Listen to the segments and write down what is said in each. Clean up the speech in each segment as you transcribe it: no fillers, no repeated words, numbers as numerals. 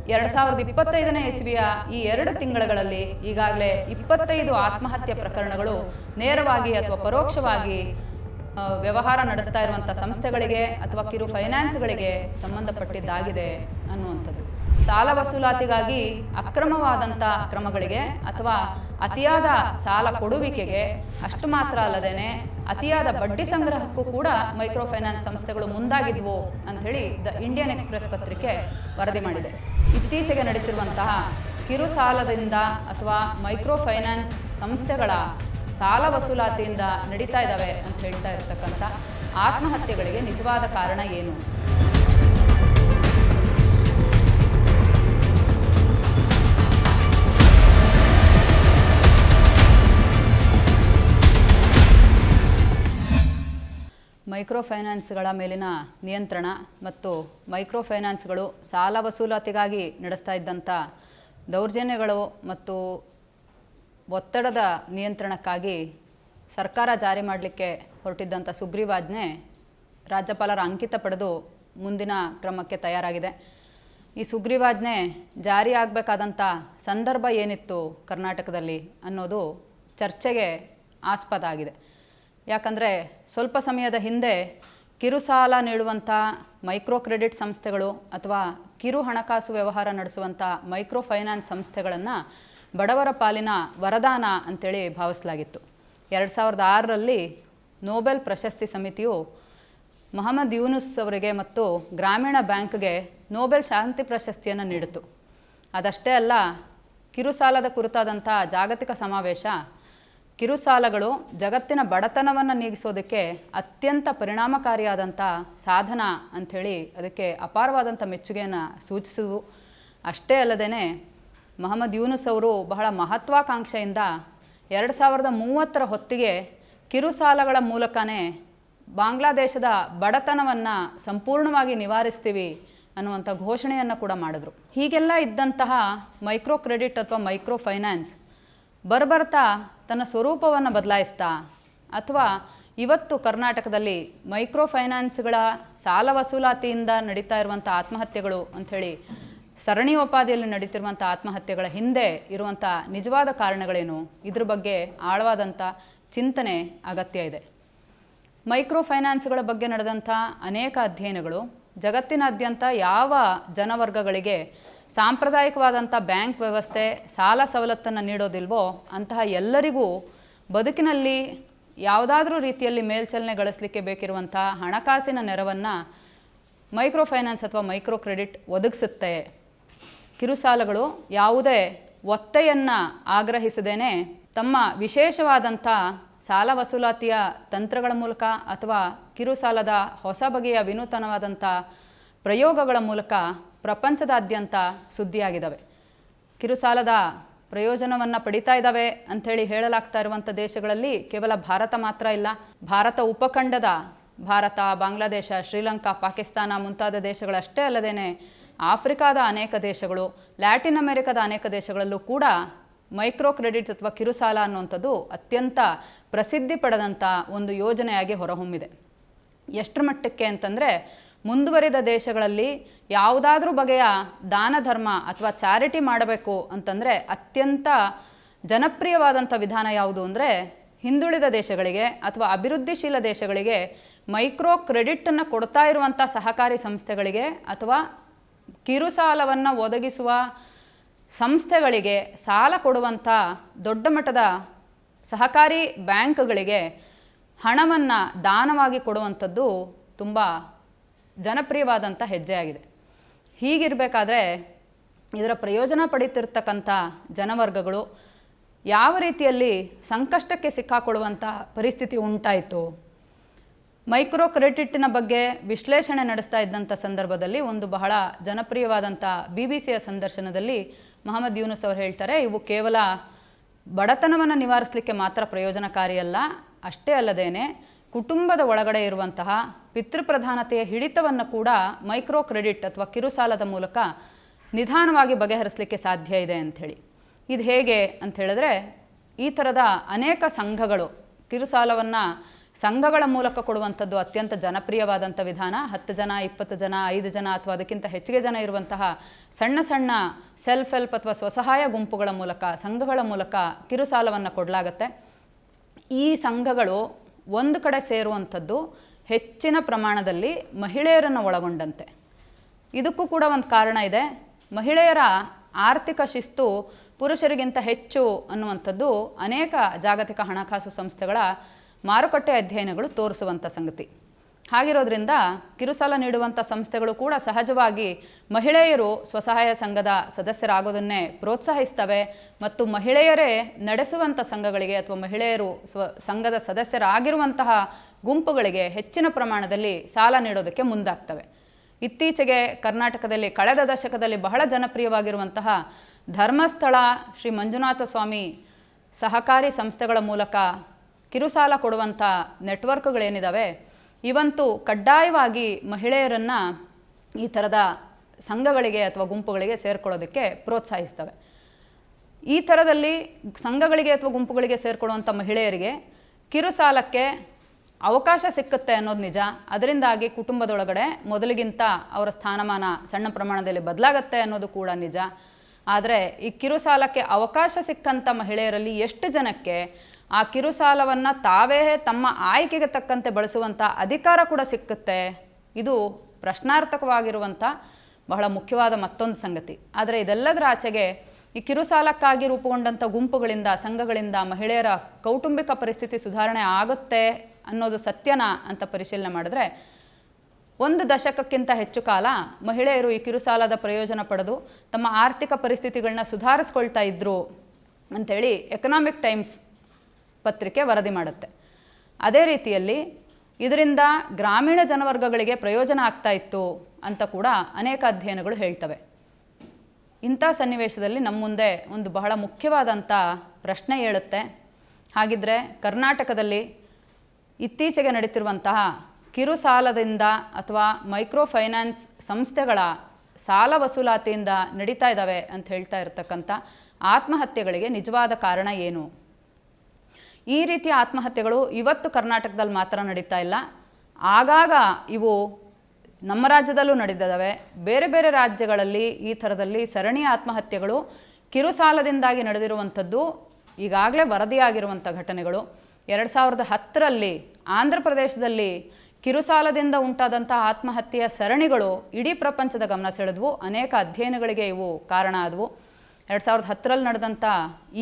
2025ನೇ ಇಸವಿಯ ಈ 2 ತಿಂಗಳುಗಳಲ್ಲಿ ಈಗಾಗಲೇ 25 ಆತ್ಮಹತ್ಯೆ ಪ್ರಕರಣಗಳು ನೇರವಾಗಿ ಅಥವಾ ಪರೋಕ್ಷವಾಗಿ ವ್ಯವಹಾರ ನಡೆಸ್ತಾ ಇರುವಂಥ ಸಂಸ್ಥೆಗಳಿಗೆ ಅಥವಾ ಕಿರು ಫೈನಾನ್ಸ್ಗಳಿಗೆ ಸಂಬಂಧಪಟ್ಟಿದ್ದಾಗಿದೆ ಅನ್ನುವಂಥದ್ದು. ಸಾಲ ವಸೂಲಾತಿಗಾಗಿ ಅಕ್ರಮವಾದಂಥ ಕ್ರಮಗಳಿಗೆ ಅಥವಾ ಅತಿಯಾದ ಸಾಲ ಕೊಡುವಿಕೆಗೆ ಅಷ್ಟು ಮಾತ್ರ ಅಲ್ಲದೇನೆ ಅತಿಯಾದ ಬಡ್ಡಿ ಸಂಗ್ರಹಕ್ಕೂ ಕೂಡ ಮೈಕ್ರೋ ಫೈನಾನ್ಸ್ ಸಂಸ್ಥೆಗಳು ಮುಂದಾಗಿದ್ವು ಅಂಥೇಳಿ ದ ಇಂಡಿಯನ್ ಎಕ್ಸ್‌ಪ್ರೆಸ್ ಪತ್ರಿಕೆ ವರದಿ ಮಾಡಿದೆ. ಇತ್ತೀಚೆಗೆ ನಡೀತಿರುವಂತಹ ಕಿರು ಸಾಲದಿಂದ ಅಥವಾ ಮೈಕ್ರೋ ಫೈನಾನ್ಸ್ ಸಂಸ್ಥೆಗಳ ಸಾಲ ವಸೂಲಾತಿಯಿಂದ ನಡೀತಾ ಇದ್ದಾವೆ ಅಂತ ಹೇಳ್ತಾ ಇರ್ತಕ್ಕಂಥ ಆತ್ಮಹತ್ಯೆಗಳಿಗೆ ನಿಜವಾದ ಕಾರಣ ಏನು? ಮೈಕ್ರೋ ಫೈನಾನ್ಸ್ಗಳ ಮೇಲಿನ ನಿಯಂತ್ರಣ ಮತ್ತು ಮೈಕ್ರೋ ಫೈನಾನ್ಸ್ಗಳು ಸಾಲ ವಸೂಲಾತಿಗಾಗಿ ನಡೆಸ್ತಾ ಇದ್ದಂಥ ದೌರ್ಜನ್ಯಗಳು ಮತ್ತು ಒತ್ತಡದ ನಿಯಂತ್ರಣಕ್ಕಾಗಿ ಸರ್ಕಾರ ಜಾರಿ ಮಾಡಲಿಕ್ಕೆ ಹೊರಟಿದ್ದಂಥ ಸುಗ್ರೀವಾಜ್ಞೆ ರಾಜ್ಯಪಾಲರ ಅಂಕಿತ ಪಡೆದು ಮುಂದಿನ ಕ್ರಮಕ್ಕೆ ತಯಾರಾಗಿದೆ. ಈ ಸುಗ್ರೀವಾಜ್ಞೆ ಜಾರಿಯಾಗಬೇಕಾದಂಥ ಸಂದರ್ಭ ಏನಿತ್ತು ಕರ್ನಾಟಕದಲ್ಲಿ ಅನ್ನೋದು ಚರ್ಚೆಗೆ ಆಸ್ಪದ ಆಗಿದೆ. ಯಾಕಂದರೆ ಸ್ವಲ್ಪ ಸಮಯದ ಹಿಂದೆ ಕಿರು ಸಾಲ ನೀಡುವಂಥ ಮೈಕ್ರೋ ಕ್ರೆಡಿಟ್ ಸಂಸ್ಥೆಗಳು ಅಥವಾ ಕಿರು ಹಣಕಾಸು ವ್ಯವಹಾರ ನಡೆಸುವಂಥ ಮೈಕ್ರೋ ಫೈನಾನ್ಸ್ ಸಂಸ್ಥೆಗಳನ್ನು ಬಡವರ ಪಾಲಿನ ವರದಾನ ಅಂತೇಳಿ ಭಾವಿಸಲಾಗಿತ್ತು. 2006ರಲ್ಲಿ ನೊಬೆಲ್ ಪ್ರಶಸ್ತಿ ಸಮಿತಿಯು ಮೊಹಮ್ಮದ್ ಯೂನುಸ್ ಅವರಿಗೆ ಮತ್ತು ಗ್ರಾಮೀಣ ಬ್ಯಾಂಕ್ಗೆ ನೊಬೆಲ್ ಶಾಂತಿ ಪ್ರಶಸ್ತಿಯನ್ನು ನೀಡಿತು. ಅದಷ್ಟೇ ಅಲ್ಲ, ಕಿರು ಸಾಲದ ಕುರಿತಾದಂಥ ಜಾಗತಿಕ ಸಮಾವೇಶ ಕಿರು ಸಾಲಗಳು ಜಗತ್ತಿನ ಬಡತನವನ್ನು ನೀಗಿಸೋದಕ್ಕೆ ಅತ್ಯಂತ ಪರಿಣಾಮಕಾರಿಯಾದಂಥ ಸಾಧನ ಅಂಥೇಳಿ ಅದಕ್ಕೆ ಅಪಾರವಾದಂಥ ಮೆಚ್ಚುಗೆಯನ್ನು ಸೂಚಿಸಿದವು. ಅಷ್ಟೇ ಅಲ್ಲದೇ ಮೊಹಮ್ಮದ್ ಯೂನುಸ್ ಅವರು ಬಹಳ ಮಹತ್ವಾಕಾಂಕ್ಷೆಯಿಂದ 2030ರ ಹೊತ್ತಿಗೆ ಕಿರು ಸಾಲಗಳ ಮೂಲಕನೇ ಬಾಂಗ್ಲಾದೇಶದ ಬಡತನವನ್ನು ಸಂಪೂರ್ಣವಾಗಿ ನಿವಾರಿಸ್ತೀವಿ ಅನ್ನುವಂಥ ಘೋಷಣೆಯನ್ನು ಕೂಡ ಮಾಡಿದ್ರು. ಹೀಗೆಲ್ಲ ಇದ್ದಂತಹ ಮೈಕ್ರೋ ಕ್ರೆಡಿಟ್ ಅಥವಾ ಮೈಕ್ರೋ ಫೈನಾನ್ಸ್ ಬರ್ಬರ್ತಾ ತನ್ನ ಸ್ವರೂಪವನ್ನು ಬದಲಾಯಿಸ್ತಾ ಅಥವಾ ಇವತ್ತು ಕರ್ನಾಟಕದಲ್ಲಿ ಮೈಕ್ರೋ ಫೈನಾನ್ಸ್ಗಳ ಸಾಲ ವಸೂಲಾತಿಯಿಂದ ನಡೀತಾ ಇರುವಂಥ ಆತ್ಮಹತ್ಯೆಗಳು ಅಂಥೇಳಿ ಸರಣಿಯೋಪಾದಿಯಲ್ಲಿ ನಡೀತಿರುವಂಥ ಆತ್ಮಹತ್ಯೆಗಳ ಹಿಂದೆ ಇರುವಂಥ ನಿಜವಾದ ಕಾರಣಗಳೇನು, ಇದ್ರ ಬಗ್ಗೆ ಆಳವಾದಂಥ ಚಿಂತನೆ ಅಗತ್ಯ ಇದೆ. ಮೈಕ್ರೋ ಫೈನಾನ್ಸ್ಗಳ ಬಗ್ಗೆ ನಡೆದಂಥ ಅನೇಕ ಅಧ್ಯಯನಗಳು ಜಗತ್ತಿನಾದ್ಯಂತ ಯಾವ ಜನವರ್ಗಗಳಿಗೆ ಸಾಂಪ್ರದಾಯಿಕವಾದಂಥ ಬ್ಯಾಂಕ್ ವ್ಯವಸ್ಥೆ ಸಾಲ ಸವಲತ್ತನ್ನು ನೀಡೋದಿಲ್ವೋ ಅಂತಹ ಎಲ್ಲರಿಗೂ ಬದುಕಿನಲ್ಲಿ ಯಾವುದಾದ್ರೂ ರೀತಿಯಲ್ಲಿ ಮೇಲ್ಚಲನೆ ಗಳಿಸಲಿಕ್ಕೆ ಬೇಕಿರುವಂಥ ಹಣಕಾಸಿನ ನೆರವನ್ನು ಮೈಕ್ರೋ ಫೈನಾನ್ಸ್ ಅಥವಾ ಮೈಕ್ರೋ ಕ್ರೆಡಿಟ್ ಒದಗಿಸುತ್ತೆ. ಕಿರುಸಾಲಗಳು ಯಾವುದೇ ಒತ್ತೆಯನ್ನು ಆಗ್ರಹಿಸದೇನೆ ತಮ್ಮ ವಿಶೇಷವಾದಂಥ ಸಾಲ ವಸೂಲಾತಿಯ ತಂತ್ರಗಳ ಮೂಲಕ ಅಥವಾ ಕಿರು ಸಾಲದ ಹೊಸ ಬಗೆಯ ವಿನೂತನವಾದಂಥ ಪ್ರಯೋಗಗಳ ಮೂಲಕ ಪ್ರಪಂಚದಾದ್ಯಂತ ಸುದ್ದಿಯಾಗಿದ್ದಾವೆ. ಕಿರು ಸಾಲದ ಪ್ರಯೋಜನವನ್ನು ಪಡಿತಾ ಇದ್ದಾವೆ ಅಂಥೇಳಿ ಹೇಳಲಾಗ್ತಾ ಇರುವಂಥ ದೇಶಗಳಲ್ಲಿ ಕೇವಲ ಭಾರತ ಮಾತ್ರ ಇಲ್ಲ. ಭಾರತ ಉಪಖಂಡದ ಭಾರತ, ಬಾಂಗ್ಲಾದೇಶ, ಶ್ರೀಲಂಕಾ, ಪಾಕಿಸ್ತಾನ ಮುಂತಾದ ದೇಶಗಳಷ್ಟೇ ಅಲ್ಲದೇ ಆಫ್ರಿಕಾದ ಅನೇಕ ದೇಶಗಳು, ಲ್ಯಾಟಿನ್ ಅಮೆರಿಕದ ಅನೇಕ ದೇಶಗಳಲ್ಲೂ ಕೂಡ ಮೈಕ್ರೋ ಕ್ರೆಡಿಟ್ ಅಥವಾ ಕಿರುಸಾಲ ಅನ್ನುವಂಥದ್ದು ಅತ್ಯಂತ ಪ್ರಸಿದ್ಧಿ ಪಡೆದಂಥ ಒಂದು ಯೋಜನೆಯಾಗಿ ಹೊರಹೊಮ್ಮಿದೆ. ಎಷ್ಟರ ಮಟ್ಟಕ್ಕೆ ಅಂತಂದರೆ, ಮುಂದುವರಿದ ದೇಶಗಳಲ್ಲಿ ಯಾವುದಾದ್ರೂ ಬಗೆಯ ದಾನ ಧರ್ಮ ಅಥವಾ ಚಾರಿಟಿ ಮಾಡಬೇಕು ಅಂತಂದರೆ ಅತ್ಯಂತ ಜನಪ್ರಿಯವಾದಂಥ ವಿಧಾನ ಯಾವುದು ಅಂದರೆ, ಹಿಂದುಳಿದ ದೇಶಗಳಿಗೆ ಅಥವಾ ಅಭಿವೃದ್ಧಿಶೀಲ ದೇಶಗಳಿಗೆ ಮೈಕ್ರೋ ಕ್ರೆಡಿಟನ್ನು ಕೊಡ್ತಾ ಇರುವಂಥ ಸಹಕಾರಿ ಸಂಸ್ಥೆಗಳಿಗೆ ಅಥವಾ ಕಿರುಸಾಲವನ್ನು ಒದಗಿಸುವ ಸಂಸ್ಥೆಗಳಿಗೆ ಸಾಲ ಕೊಡುವಂಥ ದೊಡ್ಡ ಮಟ್ಟದ ಸಹಕಾರಿ ಬ್ಯಾಂಕ್ಗಳಿಗೆ ಹಣವನ್ನು ದಾನವಾಗಿ ಕೊಡುವಂಥದ್ದು ತುಂಬ ಜನಪ್ರಿಯವಾದಂಥ ಹೆಜ್ಜೆಯಾಗಿದೆ. ಹೀಗಿರಬೇಕಾದ್ರೆ ಇದರ ಪ್ರಯೋಜನ ಪಡೀತಿರ್ತಕ್ಕಂಥ ಜನವರ್ಗಗಳು ಯಾವ ರೀತಿಯಲ್ಲಿ ಸಂಕಷ್ಟಕ್ಕೆ ಸಿಕ್ಕಾಕೊಳ್ಳುವಂಥ ಪರಿಸ್ಥಿತಿ ಉಂಟಾಯಿತು? ಮೈಕ್ರೋ ಕ್ರೆಡಿಟಿನ ಬಗ್ಗೆ ವಿಶ್ಲೇಷಣೆ ನಡೆಸ್ತಾ ಇದ್ದಂಥ ಸಂದರ್ಭದಲ್ಲಿ ಒಂದು ಬಹಳ ಜನಪ್ರಿಯವಾದಂಥ BBC ಸಂದರ್ಶನದಲ್ಲಿ ಮೊಹಮ್ಮದ್ ಯೂನುಸ್ ಅವರು ಹೇಳ್ತಾರೆ, ಇವು ಕೇವಲ ಬಡತನವನ್ನು ನಿವಾರಿಸಲಿಕ್ಕೆ ಮಾತ್ರ ಪ್ರಯೋಜನಕಾರಿಯಲ್ಲ, ಅಷ್ಟೇ ಅಲ್ಲದೇನೆ ಕುಟುಂಬದ ಒಳಗಡೆ ಇರುವಂತಹ ಪಿತೃಪ್ರಧಾನತೆಯ ಹಿಡಿತವನ್ನು ಕೂಡ ಮೈಕ್ರೋ ಕ್ರೆಡಿಟ್ ಅಥವಾ ಕಿರುಸಾಲದ ಮೂಲಕ ನಿಧಾನವಾಗಿ ಬಗೆಹರಿಸಲಿಕ್ಕೆ ಸಾಧ್ಯ ಇದೆ ಅಂಥೇಳಿ. ಇದು ಹೇಗೆ ಅಂತ ಹೇಳಿದ್ರೆ, ಈ ಥರದ ಅನೇಕ ಸಂಘಗಳು ಕಿರುಸಾಲವನ್ನು ಸಂಘಗಳ ಮೂಲಕ ಕೊಡುವಂಥದ್ದು ಅತ್ಯಂತ ಜನಪ್ರಿಯವಾದಂಥ ವಿಧಾನ. 10 ಜನ, 20 ಜನ, 5 ಜನ ಅಥವಾ ಅದಕ್ಕಿಂತ ಹೆಚ್ಚಿಗೆ ಜನ ಇರುವಂತಹ ಸಣ್ಣ ಸಣ್ಣ ಸೆಲ್ಫ್ ಹೆಲ್ಪ್ ಅಥವಾ ಸ್ವಸಹಾಯ ಗುಂಪುಗಳ ಮೂಲಕ, ಸಂಘಗಳ ಮೂಲಕ ಕಿರುಸಾಲವನ್ನು ಕೊಡಲಾಗತ್ತೆ. ಈ ಸಂಘಗಳು ಒಂದು ಕಡೆ ಸೇರುವಂಥದ್ದು ಹೆಚ್ಚಿನ ಪ್ರಮಾಣದಲ್ಲಿ ಮಹಿಳೆಯರನ್ನು ಒಳಗೊಂಡಂತೆ. ಇದಕ್ಕೂ ಕೂಡ ಒಂದು ಕಾರಣ ಇದೆ. ಮಹಿಳೆಯರ ಆರ್ಥಿಕ ಶಿಸ್ತು ಪುರುಷರಿಗಿಂತ ಹೆಚ್ಚು ಅನ್ನುವಂಥದ್ದು ಅನೇಕ ಜಾಗತಿಕ ಹಣಕಾಸು ಸಂಸ್ಥೆಗಳ ಮಾರುಕಟ್ಟೆ ಅಧ್ಯಯನಗಳು ತೋರಿಸುವಂಥ ಸಂಗತಿ. ಹಾಗಿರೋದ್ರಿಂದ ಕಿರುಸಾಲ ನೀಡುವಂಥ ಸಂಸ್ಥೆಗಳು ಕೂಡ ಸಹಜವಾಗಿ ಮಹಿಳೆಯರು ಸ್ವಸಹಾಯ ಸಂಘದ ಸದಸ್ಯರಾಗೋದನ್ನೇ ಪ್ರೋತ್ಸಾಹಿಸ್ತವೆ ಮತ್ತು ಮಹಿಳೆಯರೇ ನಡೆಸುವಂಥ ಸಂಘಗಳಿಗೆ ಅಥವಾ ಮಹಿಳೆಯರು ಸಂಘದ ಸದಸ್ಯರಾಗಿರುವಂತಹ ಗುಂಪುಗಳಿಗೆ ಹೆಚ್ಚಿನ ಪ್ರಮಾಣದಲ್ಲಿ ಸಾಲ ನೀಡೋದಕ್ಕೆ ಮುಂದಾಗ್ತವೆ. ಇತ್ತೀಚೆಗೆ ಕರ್ನಾಟಕದಲ್ಲಿ ಕಳೆದ ದಶಕದಲ್ಲಿ ಬಹಳ ಜನಪ್ರಿಯವಾಗಿರುವಂತಹ ಧರ್ಮಸ್ಥಳ ಶ್ರೀ ಮಂಜುನಾಥ ಸ್ವಾಮಿ ಸಹಕಾರಿ ಸಂಸ್ಥೆಗಳ ಮೂಲಕ ಕಿರುಸಾಲ ಕೊಡುವಂಥ ನೆಟ್ವರ್ಕ್ಗಳೇನಿದ್ದಾವೆ ಇವಂತೂ ಕಡ್ಡಾಯವಾಗಿ ಮಹಿಳೆಯರನ್ನು ಈ ಥರದ ಸಂಘಗಳಿಗೆ ಅಥವಾ ಗುಂಪುಗಳಿಗೆ ಸೇರ್ಕೊಳ್ಳೋದಕ್ಕೆ ಪ್ರೋತ್ಸಾಹಿಸ್ತವೆ. ಈ ಥರದಲ್ಲಿ ಸಂಘಗಳಿಗೆ ಅಥವಾ ಗುಂಪುಗಳಿಗೆ ಸೇರ್ಕೊಳ್ಳುವಂಥ ಮಹಿಳೆಯರಿಗೆ ಕಿರುಸಾಲಕ್ಕೆ ಅವಕಾಶ ಸಿಕ್ಕುತ್ತೆ ಅನ್ನೋದು ನಿಜ. ಅದರಿಂದಾಗಿ ಕುಟುಂಬದೊಳಗಡೆ ಮೊದಲಿಗಿಂತ ಅವರ ಸ್ಥಾನಮಾನ ಸಣ್ಣ ಪ್ರಮಾಣದಲ್ಲಿ ಬದಲಾಗತ್ತೆ ಅನ್ನೋದು ಕೂಡ ನಿಜ. ಆದರೆ ಈ ಕಿರುಸಾಲಕ್ಕೆ ಅವಕಾಶ ಸಿಕ್ಕಂಥ ಮಹಿಳೆಯರಲ್ಲಿ ಎಷ್ಟು ಜನಕ್ಕೆ ಆ ಕಿರುಸಾಲವನ್ನು ತಾವೇ ತಮ್ಮ ಆಯ್ಕೆಗೆ ತಕ್ಕಂತೆ ಬಳಸುವಂಥ ಅಧಿಕಾರ ಕೂಡ ಸಿಕ್ಕುತ್ತೆ? ಇದು ಪ್ರಶ್ನಾರ್ಥಕವಾಗಿರುವಂಥ ಬಹಳ ಮುಖ್ಯವಾದ ಮತ್ತೊಂದು ಸಂಗತಿ. ಆದರೆ ಇದೆಲ್ಲದರ ಆಚೆಗೆ ಈ ಕಿರುಸಾಲಕ್ಕಾಗಿ ರೂಪುಗೊಂಡಂಥ ಗುಂಪುಗಳಿಂದ, ಸಂಘಗಳಿಂದ ಮಹಿಳೆಯರ ಕೌಟುಂಬಿಕ ಪರಿಸ್ಥಿತಿ ಸುಧಾರಣೆ ಆಗುತ್ತೆ ಅನ್ನೋದು ಸತ್ಯನಾ ಅಂತ ಪರಿಶೀಲನೆ ಮಾಡಿದ್ರೆ 1 ದಶಕಕ್ಕಿಂತ ಹೆಚ್ಚು ಕಾಲ ಮಹಿಳೆಯರು ಈ ಕಿರುಸಾಲದ ಪ್ರಯೋಜನ ಪಡೆದು ತಮ್ಮ ಆರ್ಥಿಕ ಪರಿಸ್ಥಿತಿಗಳನ್ನ ಸುಧಾರಿಸ್ಕೊಳ್ತಾ ಇದ್ರು ಅಂಥೇಳಿ ಎಕನಾಮಿಕ್ ಟೈಮ್ಸ್ ಪತ್ರಿಕೆ ವರದಿ ಮಾಡುತ್ತೆ. ಅದೇ ರೀತಿಯಲ್ಲಿ ಇದರಿಂದ ಗ್ರಾಮೀಣ ಜನವರ್ಗಗಳಿಗೆ ಪ್ರಯೋಜನ ಆಗ್ತಾ ಇತ್ತು ಅಂತ ಕೂಡ ಅನೇಕ ಅಧ್ಯಯನಗಳು ಹೇಳ್ತವೆ. ಇಂಥ ಸನ್ನಿವೇಶದಲ್ಲಿ ನಮ್ಮ ಮುಂದೆ ಒಂದು ಬಹಳ ಮುಖ್ಯವಾದಂಥ ಪ್ರಶ್ನೆ ಏಳುತ್ತೆ. ಹಾಗಿದ್ರೆ ಕರ್ನಾಟಕದಲ್ಲಿ ಇತ್ತೀಚೆಗೆ ನಡೀತಿರುವಂತಹ ಕಿರುಸಾಲದಿಂದ ಅಥವಾ ಮೈಕ್ರೋ ಫೈನಾನ್ಸ್ ಸಂಸ್ಥೆಗಳ ಸಾಲ ವಸೂಲಾತಿಯಿಂದ ನಡೀತಾ ಇದ್ದಾವೆ ಅಂತ ಹೇಳ್ತಾ ಇರತಕ್ಕಂಥ ಆತ್ಮಹತ್ಯೆಗಳಿಗೆ ನಿಜವಾದ ಕಾರಣ ಏನು? ಈ ರೀತಿಯ ಆತ್ಮಹತ್ಯೆಗಳು ಇವತ್ತು ಕರ್ನಾಟಕದಲ್ಲಿ ಮಾತ್ರ ನಡೀತಾ ಇಲ್ಲ. ಆಗಾಗ ಇವು ನಮ್ಮ ರಾಜ್ಯದಲ್ಲೂ ನಡೆದಿದ್ದಾವೆ. ಬೇರೆ ಬೇರೆ ರಾಜ್ಯಗಳಲ್ಲಿ ಈ ಥರದಲ್ಲಿ ಸರಣಿ ಆತ್ಮಹತ್ಯೆಗಳು ಕಿರುಸಾಲದಿಂದಾಗಿ ನಡೆದಿರುವಂಥದ್ದು ಈಗಾಗಲೇ ವರದಿಯಾಗಿರುವಂಥ ಘಟನೆಗಳು. 2010ರಲ್ಲಿ ಆಂಧ್ರ ಪ್ರದೇಶದಲ್ಲಿ ಕಿರುಸಾಲದಿಂದ ಉಂಟಾದಂಥ ಆತ್ಮಹತ್ಯೆಯ ಸರಣಿಗಳು ಇಡೀ ಪ್ರಪಂಚದ ಗಮನ ಸೆಳೆದವು. ಅನೇಕ ಅಧ್ಯಯನಗಳಿಗೆ ಇವು ಕಾರಣ ಆದವು. 2010ರಲ್ಲಿ ನಡೆದಂಥ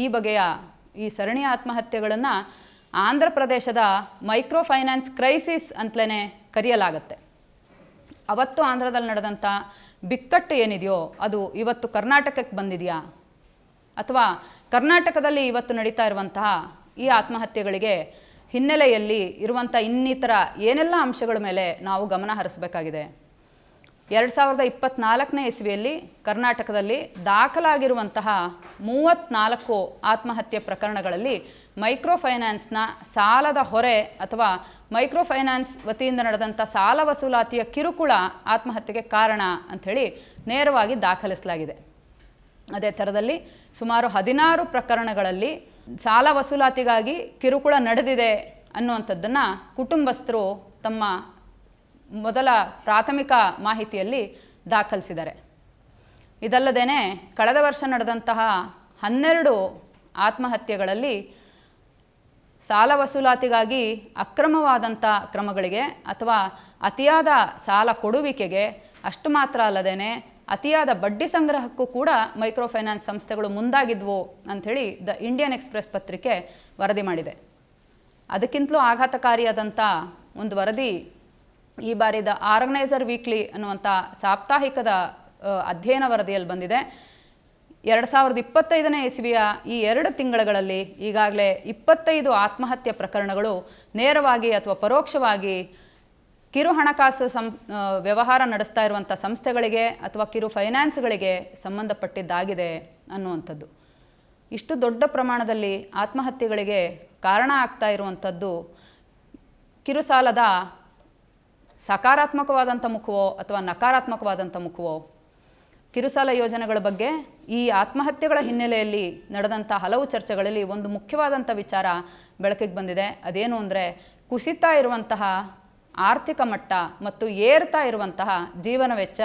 ಈ ಬಗೆಯ ಈ ಸರಣಿ ಆತ್ಮಹತ್ಯೆಗಳನ್ನು ಆಂಧ್ರ ಪ್ರದೇಶದ ಮೈಕ್ರೋ ಫೈನಾನ್ಸ್ ಕ್ರೈಸಿಸ್ ಅಂತಲೇ ಕರೆಯಲಾಗತ್ತೆ. ಅವತ್ತು ಆಂಧ್ರದಲ್ಲಿ ನಡೆದಂಥ ಬಿಕ್ಕಟ್ಟು ಏನಿದೆಯೋ ಅದು ಇವತ್ತು ಕರ್ನಾಟಕಕ್ಕೆ ಬಂದಿದೆಯಾ? ಅಥವಾ ಕರ್ನಾಟಕದಲ್ಲಿ ಇವತ್ತು ನಡೀತಾ ಇರುವಂತಹ ಈ ಆತ್ಮಹತ್ಯೆಗಳಿಗೆ ಹಿನ್ನೆಲೆಯಲ್ಲಿ ಇರುವಂಥ ಇನ್ನಿತರ ಏನೆಲ್ಲ ಅಂಶಗಳ ಮೇಲೆ ನಾವು ಗಮನ ಹರಿಸಬೇಕಾಗಿದೆ? 2024ನೇ ಇಸ್ವಿಯಲ್ಲಿ ಕರ್ನಾಟಕದಲ್ಲಿ ದಾಖಲಾಗಿರುವಂತಹ 34 ಆತ್ಮಹತ್ಯೆ ಪ್ರಕರಣಗಳಲ್ಲಿ ಮೈಕ್ರೋ ಫೈನಾನ್ಸ್ನ ಸಾಲದ ಹೊರೆ ಅಥವಾ ಮೈಕ್ರೋ ಫೈನಾನ್ಸ್ ವತಿಯಿಂದ ನಡೆದಂಥ ಸಾಲ ವಸೂಲಾತಿಯ ಕಿರುಕುಳ ಆತ್ಮಹತ್ಯೆಗೆ ಕಾರಣ ಅಂಥೇಳಿ ನೇರವಾಗಿ ದಾಖಲಿಸಲಾಗಿದೆ. ಅದೇ ಥರದಲ್ಲಿ ಸುಮಾರು 16 ಪ್ರಕರಣಗಳಲ್ಲಿ ಸಾಲ ವಸೂಲಾತಿಗಾಗಿ ಕಿರುಕುಳ ನಡೆದಿದೆ ಅನ್ನುವಂಥದ್ದನ್ನು ಕುಟುಂಬಸ್ಥರು ತಮ್ಮ ಮೊದಲ ಪ್ರಾಥಮಿಕ ಮಾಹಿತಿಯಲ್ಲಿ ದಾಖಲಿಸಿದ್ದಾರೆ. ಇದಲ್ಲದೇ ಕಳೆದ ವರ್ಷ ನಡೆದಂತಹ 12 ಆತ್ಮಹತ್ಯೆಗಳಲ್ಲಿ ಸಾಲ ವಸೂಲಾತಿಗಾಗಿ ಅಕ್ರಮವಾದಂಥ ಕ್ರಮಗಳಿಗೆ ಅಥವಾ ಅತಿಯಾದ ಸಾಲ ಕೊಡುವಿಕೆಗೆ, ಅಷ್ಟು ಮಾತ್ರ ಅಲ್ಲದೇ ಅತಿಯಾದ ಬಡ್ಡಿ ಸಂಗ್ರಹಕ್ಕೂ ಕೂಡ ಮೈಕ್ರೋ ಫೈನಾನ್ಸ್ ಸಂಸ್ಥೆಗಳು ಮುಂದಾಗಿದ್ವು ಅಂಥೇಳಿ ದ ಇಂಡಿಯನ್ ಎಕ್ಸ್‌ಪ್ರೆಸ್ ಪತ್ರಿಕೆ ವರದಿ ಮಾಡಿದೆ. ಅದಕ್ಕಿಂತಲೂ ಆಘಾತಕಾರಿಯಾದಂಥ ಒಂದು ವರದಿ ಈ ಬಾರಿ ದ ಆರ್ಗನೈಸರ್ ವೀಕ್ಲಿ ಅನ್ನುವಂಥ ಸಾಪ್ತಾಹಿಕದ ಅಧ್ಯಯನ ವರದಿಯಲ್ಲಿ ಬಂದಿದೆ. 2025ನೇ ಇಸ್ವಿಯ ಈ 2 ತಿಂಗಳುಗಳಲ್ಲಿ ಈಗಾಗಲೇ 25 ಆತ್ಮಹತ್ಯೆ ಪ್ರಕರಣಗಳು ನೇರವಾಗಿ ಅಥವಾ ಪರೋಕ್ಷವಾಗಿ ಕಿರು ಹಣಕಾಸು ವ್ಯವಹಾರ ನಡೆಸ್ತಾ ಇರುವಂಥ ಸಂಸ್ಥೆಗಳಿಗೆ ಅಥವಾ ಕಿರು ಫೈನಾನ್ಸ್ಗಳಿಗೆ ಸಂಬಂಧಪಟ್ಟಿದ್ದಾಗಿದೆ ಅನ್ನುವಂಥದ್ದು. ಇಷ್ಟು ದೊಡ್ಡ ಪ್ರಮಾಣದಲ್ಲಿ ಆತ್ಮಹತ್ಯೆಗಳಿಗೆ ಕಾರಣ ಆಗ್ತಾ ಇರುವಂಥದ್ದು ಕಿರುಸಾಲದ ಸಕಾರಾತ್ಮಕವಾದಂಥ ಮುಖವೋ ಅಥವಾ ನಕಾರಾತ್ಮಕವಾದಂಥ ಮುಖವೋ? ಕಿರುಸಾಲ ಯೋಜನೆಗಳ ಬಗ್ಗೆ ಈ ಆತ್ಮಹತ್ಯೆಗಳ ಹಿನ್ನೆಲೆಯಲ್ಲಿ ನಡೆದಂಥ ಹಲವು ಚರ್ಚೆಗಳಲ್ಲಿ ಒಂದು ಮುಖ್ಯವಾದಂಥ ವಿಚಾರ ಬೆಳಕಿಗೆ ಬಂದಿದೆ. ಅದೇನು ಅಂದರೆ, ಕುಸಿತಾ ಇರುವಂತಹ ಆರ್ಥಿಕ ಮಟ್ಟ ಮತ್ತು ಏರ್ತಾ ಇರುವಂತಹ ಜೀವನ ವೆಚ್ಚ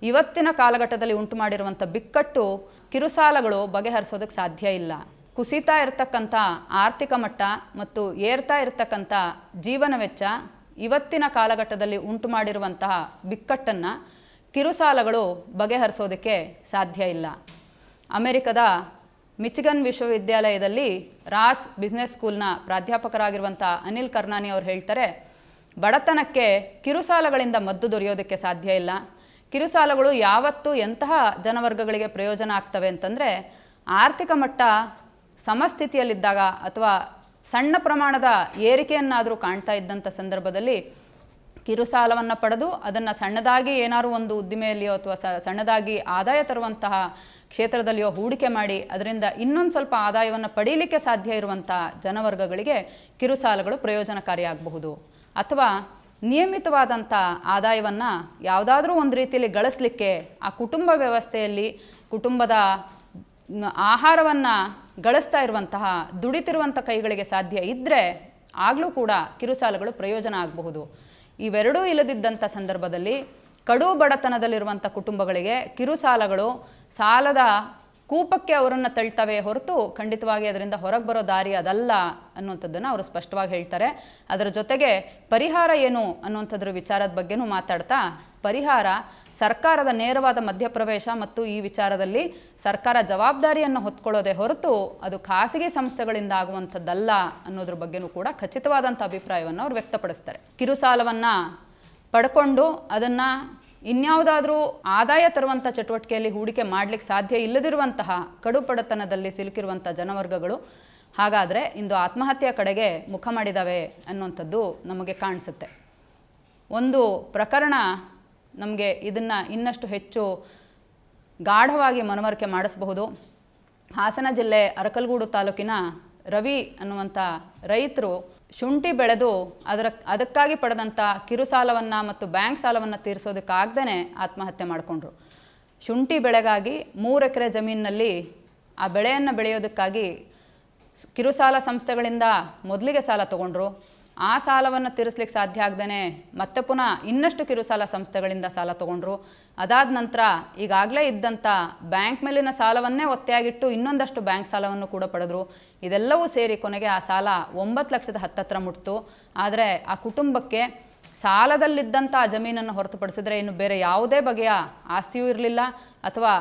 ಇವತ್ತಿನ ಕಾಲಘಟ್ಟದಲ್ಲಿ ಉಂಟು ಮಾಡಿರುವಂಥ ಬಿಕ್ಕಟ್ಟು ಕಿರುಸಾಲಗಳು ಬಗೆಹರಿಸೋದಕ್ಕೆ ಸಾಧ್ಯ ಇಲ್ಲ. ಕುಸಿತಾ ಇರತಕ್ಕಂಥ ಆರ್ಥಿಕ ಮಟ್ಟ ಮತ್ತು ಏರ್ತಾ ಇರತಕ್ಕಂಥ ಜೀವನ ವೆಚ್ಚ ಇವತ್ತಿನ ಕಾಲಘಟ್ಟದಲ್ಲಿ ಉಂಟು ಮಾಡಿರುವಂತಹ ಬಿಕ್ಕಟ್ಟನ್ನು ಕಿರುಸಾಲಗಳು ಬಗೆಹರಿಸೋದಕ್ಕೆ ಸಾಧ್ಯ ಇಲ್ಲ. ಅಮೆರಿಕದ ಮಿಚಿಗನ್ ವಿಶ್ವವಿದ್ಯಾಲಯದಲ್ಲಿ ರಾಸ್ ಬಿಸ್ನೆಸ್ ಸ್ಕೂಲ್ನ ಪ್ರಾಧ್ಯಾಪಕರಾಗಿರುವಂಥ ಅನಿಲ್ ಕರ್ನಾನಿ ಅವರು ಹೇಳ್ತಾರೆ, ಬಡತನಕ್ಕೆ ಕಿರುಸಾಲಗಳಿಂದ ಮದ್ದು ದೊರೆಯೋದಕ್ಕೆ ಸಾಧ್ಯ ಇಲ್ಲ. ಕಿರುಸಾಲಗಳು ಯಾವತ್ತೂ ಎಂತಹ ಜನವರ್ಗಗಳಿಗೆ ಪ್ರಯೋಜನ ಆಗ್ತವೆ ಅಂತಂದರೆ, ಆರ್ಥಿಕ ಮಟ್ಟ ಸಮಸ್ಥಿತಿಯಲ್ಲಿದ್ದಾಗ ಅಥವಾ ಸಣ್ಣ ಪ್ರಮಾಣದ ಏರಿಕೆಯನ್ನಾದರೂ ಕಾಣ್ತಾ ಇದ್ದಂಥ ಸಂದರ್ಭದಲ್ಲಿ ಕಿರುಸಾಲವನ್ನು ಪಡೆದು ಅದನ್ನು ಸಣ್ಣದಾಗಿ ಏನಾದರೂ ಒಂದು ಉದ್ದಿಮೆಯಲ್ಲಿಯೋ ಅಥವಾ ಸಣ್ಣದಾಗಿ ಆದಾಯ ತರುವಂತಹ ಕ್ಷೇತ್ರದಲ್ಲಿಯೋ ಹೂಡಿಕೆ ಮಾಡಿ ಅದರಿಂದ ಇನ್ನೊಂದು ಸ್ವಲ್ಪ ಆದಾಯವನ್ನು ಪಡೀಲಿಕ್ಕೆ ಸಾಧ್ಯ ಇರುವಂಥ ಜನವರ್ಗಗಳಿಗೆ ಕಿರುಸಾಲಗಳು ಪ್ರಯೋಜನಕಾರಿಯಾಗಬಹುದು. ಅಥವಾ ನಿಯಮಿತವಾದಂಥ ಆದಾಯವನ್ನು ಯಾವುದಾದ್ರೂ ಒಂದು ರೀತಿಯಲ್ಲಿ ಗಳಿಸಲಿಕ್ಕೆ ಆ ಕುಟುಂಬ ವ್ಯವಸ್ಥೆಯಲ್ಲಿ ಕುಟುಂಬದ ಆಹಾರವನ್ನು ಗಳಿಸ್ತಾ ಇರುವಂತಹ ದುಡಿತಿರುವಂಥ ಕೈಗಳಿಗೆ ಸಾಧ್ಯ ಇದ್ದರೆ ಆಗಲೂ ಕೂಡ ಕಿರುಸಾಲಗಳು ಪ್ರಯೋಜನ ಆಗಬಹುದು. ಇವೆರಡೂ ಇಲ್ಲದಿದ್ದಂಥ ಸಂದರ್ಭದಲ್ಲಿ ಕಡು ಬಡತನದಲ್ಲಿರುವಂಥ ಕುಟುಂಬಗಳಿಗೆ ಕಿರುಸಾಲಗಳು ಸಾಲದ ಕೂಪಕ್ಕೆ ಅವರನ್ನು ತಳ್ತವೆ ಹೊರತು ಖಂಡಿತವಾಗಿ ಅದರಿಂದ ಹೊರಗೆ ಬರೋ ದಾರಿ ಅದಲ್ಲ ಅನ್ನುವಂಥದ್ದನ್ನು ಅವರು ಸ್ಪಷ್ಟವಾಗಿ ಹೇಳ್ತಾರೆ. ಅದರ ಜೊತೆಗೆ ಪರಿಹಾರ ಏನು ಅನ್ನುವಂಥದ್ರ ವಿಚಾರದ ಬಗ್ಗೆನೂ ಮಾತಾಡ್ತಾ, ಪರಿಹಾರ ಸರ್ಕಾರದ ನೇರವಾದ ಮಧ್ಯಪ್ರವೇಶ ಮತ್ತು ಈ ವಿಚಾರದಲ್ಲಿ ಸರ್ಕಾರ ಜವಾಬ್ದಾರಿಯನ್ನು ಹೊತ್ಕೊಳ್ಳೋದೇ ಹೊರತು ಅದು ಖಾಸಗಿ ಸಂಸ್ಥೆಗಳಿಂದ ಆಗುವಂಥದ್ದಲ್ಲ ಅನ್ನೋದ್ರ ಬಗ್ಗೆನೂ ಕೂಡ ಖಚಿತವಾದಂಥ ಅಭಿಪ್ರಾಯವನ್ನು ಅವರು ವ್ಯಕ್ತಪಡಿಸ್ತಾರೆ. ಕಿರುಸಾಲವನ್ನು ಪಡ್ಕೊಂಡು ಅದನ್ನು ಇನ್ಯಾವುದಾದ್ರೂ ಆದಾಯ ತರುವಂಥ ಚಟುವಟಿಕೆಯಲ್ಲಿ ಹೂಡಿಕೆ ಮಾಡಲಿಕ್ಕೆ ಸಾಧ್ಯ ಇಲ್ಲದಿರುವಂತಹ ಕಡುಬಡತನದಲ್ಲಿ ಸಿಲುಕಿರುವಂಥ ಜನವರ್ಗಗಳು ಹಾಗಾದರೆ ಇಂದು ಆತ್ಮಹತ್ಯೆಯ ಕಡೆಗೆ ಮುಖ ಮಾಡಿದ್ದಾವೆ ಅನ್ನುವಂಥದ್ದು ನಮಗೆ ಕಾಣಿಸುತ್ತೆ. ಒಂದು ಪ್ರಕರಣ ನಮಗೆ ಇದನ್ನು ಇನ್ನಷ್ಟು ಹೆಚ್ಚು ಗಾಢವಾಗಿ ಮನವರಿಕೆ ಮಾಡಿಸಬಹುದು. ಹಾಸನ ಜಿಲ್ಲೆ ಅರಕಲಗೂಡು ತಾಲೂಕಿನ ರವಿ ಅನ್ನುವಂಥ ರೈತರು ಶುಂಠಿ ಬೆಳೆದು ಅದಕ್ಕಾಗಿ ಪಡೆದಂಥ ಕಿರುಸಾಲವನ್ನು ಮತ್ತು ಬ್ಯಾಂಕ್ ಸಾಲವನ್ನು ತೀರಿಸೋದಕ್ಕಾಗ್ದೇ ಆತ್ಮಹತ್ಯೆ ಮಾಡಿಕೊಂಡ್ರು. ಶುಂಠಿ ಬೆಳೆಗಾಗಿ 3 ಎಕರೆ ಜಮೀನಿನಲ್ಲಿ ಆ ಬೆಳೆಯನ್ನು ಬೆಳೆಯೋದಕ್ಕಾಗಿ ಕಿರುಸಾಲ ಸಂಸ್ಥೆಗಳಿಂದ ಮೊದಲಿಗೆ ಸಾಲ ತಗೊಂಡ್ರು. ಆ ಸಾಲವನ್ನು ತೀರಿಸ್ಲಿಕ್ಕೆ ಸಾಧ್ಯ ಆಗ್ದೇ ಮತ್ತೆ ಪುನಃ ಇನ್ನಷ್ಟು ಕಿರುಸಾಲ ಸಂಸ್ಥೆಗಳಿಂದ ಸಾಲ ತಗೊಂಡ್ರು. ಅದಾದ ನಂತರ ಈಗಾಗಲೇ ಇದ್ದಂಥ ಬ್ಯಾಂಕ್ ಮೇಲಿನ ಸಾಲವನ್ನೇ ಒತ್ತೆಯಾಗಿಟ್ಟು ಇನ್ನೊಂದಷ್ಟು ಬ್ಯಾಂಕ್ ಸಾಲವನ್ನು ಕೂಡ ಪಡೆದ್ರು. ಇದೆಲ್ಲವೂ ಸೇರಿ ಕೊನೆಗೆ ಆ ಸಾಲ 9,10,00,000 ಹತ್ತಿರ ಮುಟ್ತು. ಆದರೆ ಆ ಕುಟುಂಬಕ್ಕೆ ಸಾಲದಲ್ಲಿದ್ದಂಥ ಆ ಜಮೀನನ್ನು ಹೊರತುಪಡಿಸಿದ್ರೆ ಇನ್ನು ಬೇರೆ ಯಾವುದೇ ಬಗೆಯ ಆಸ್ತಿಯೂ ಇರಲಿಲ್ಲ ಅಥವಾ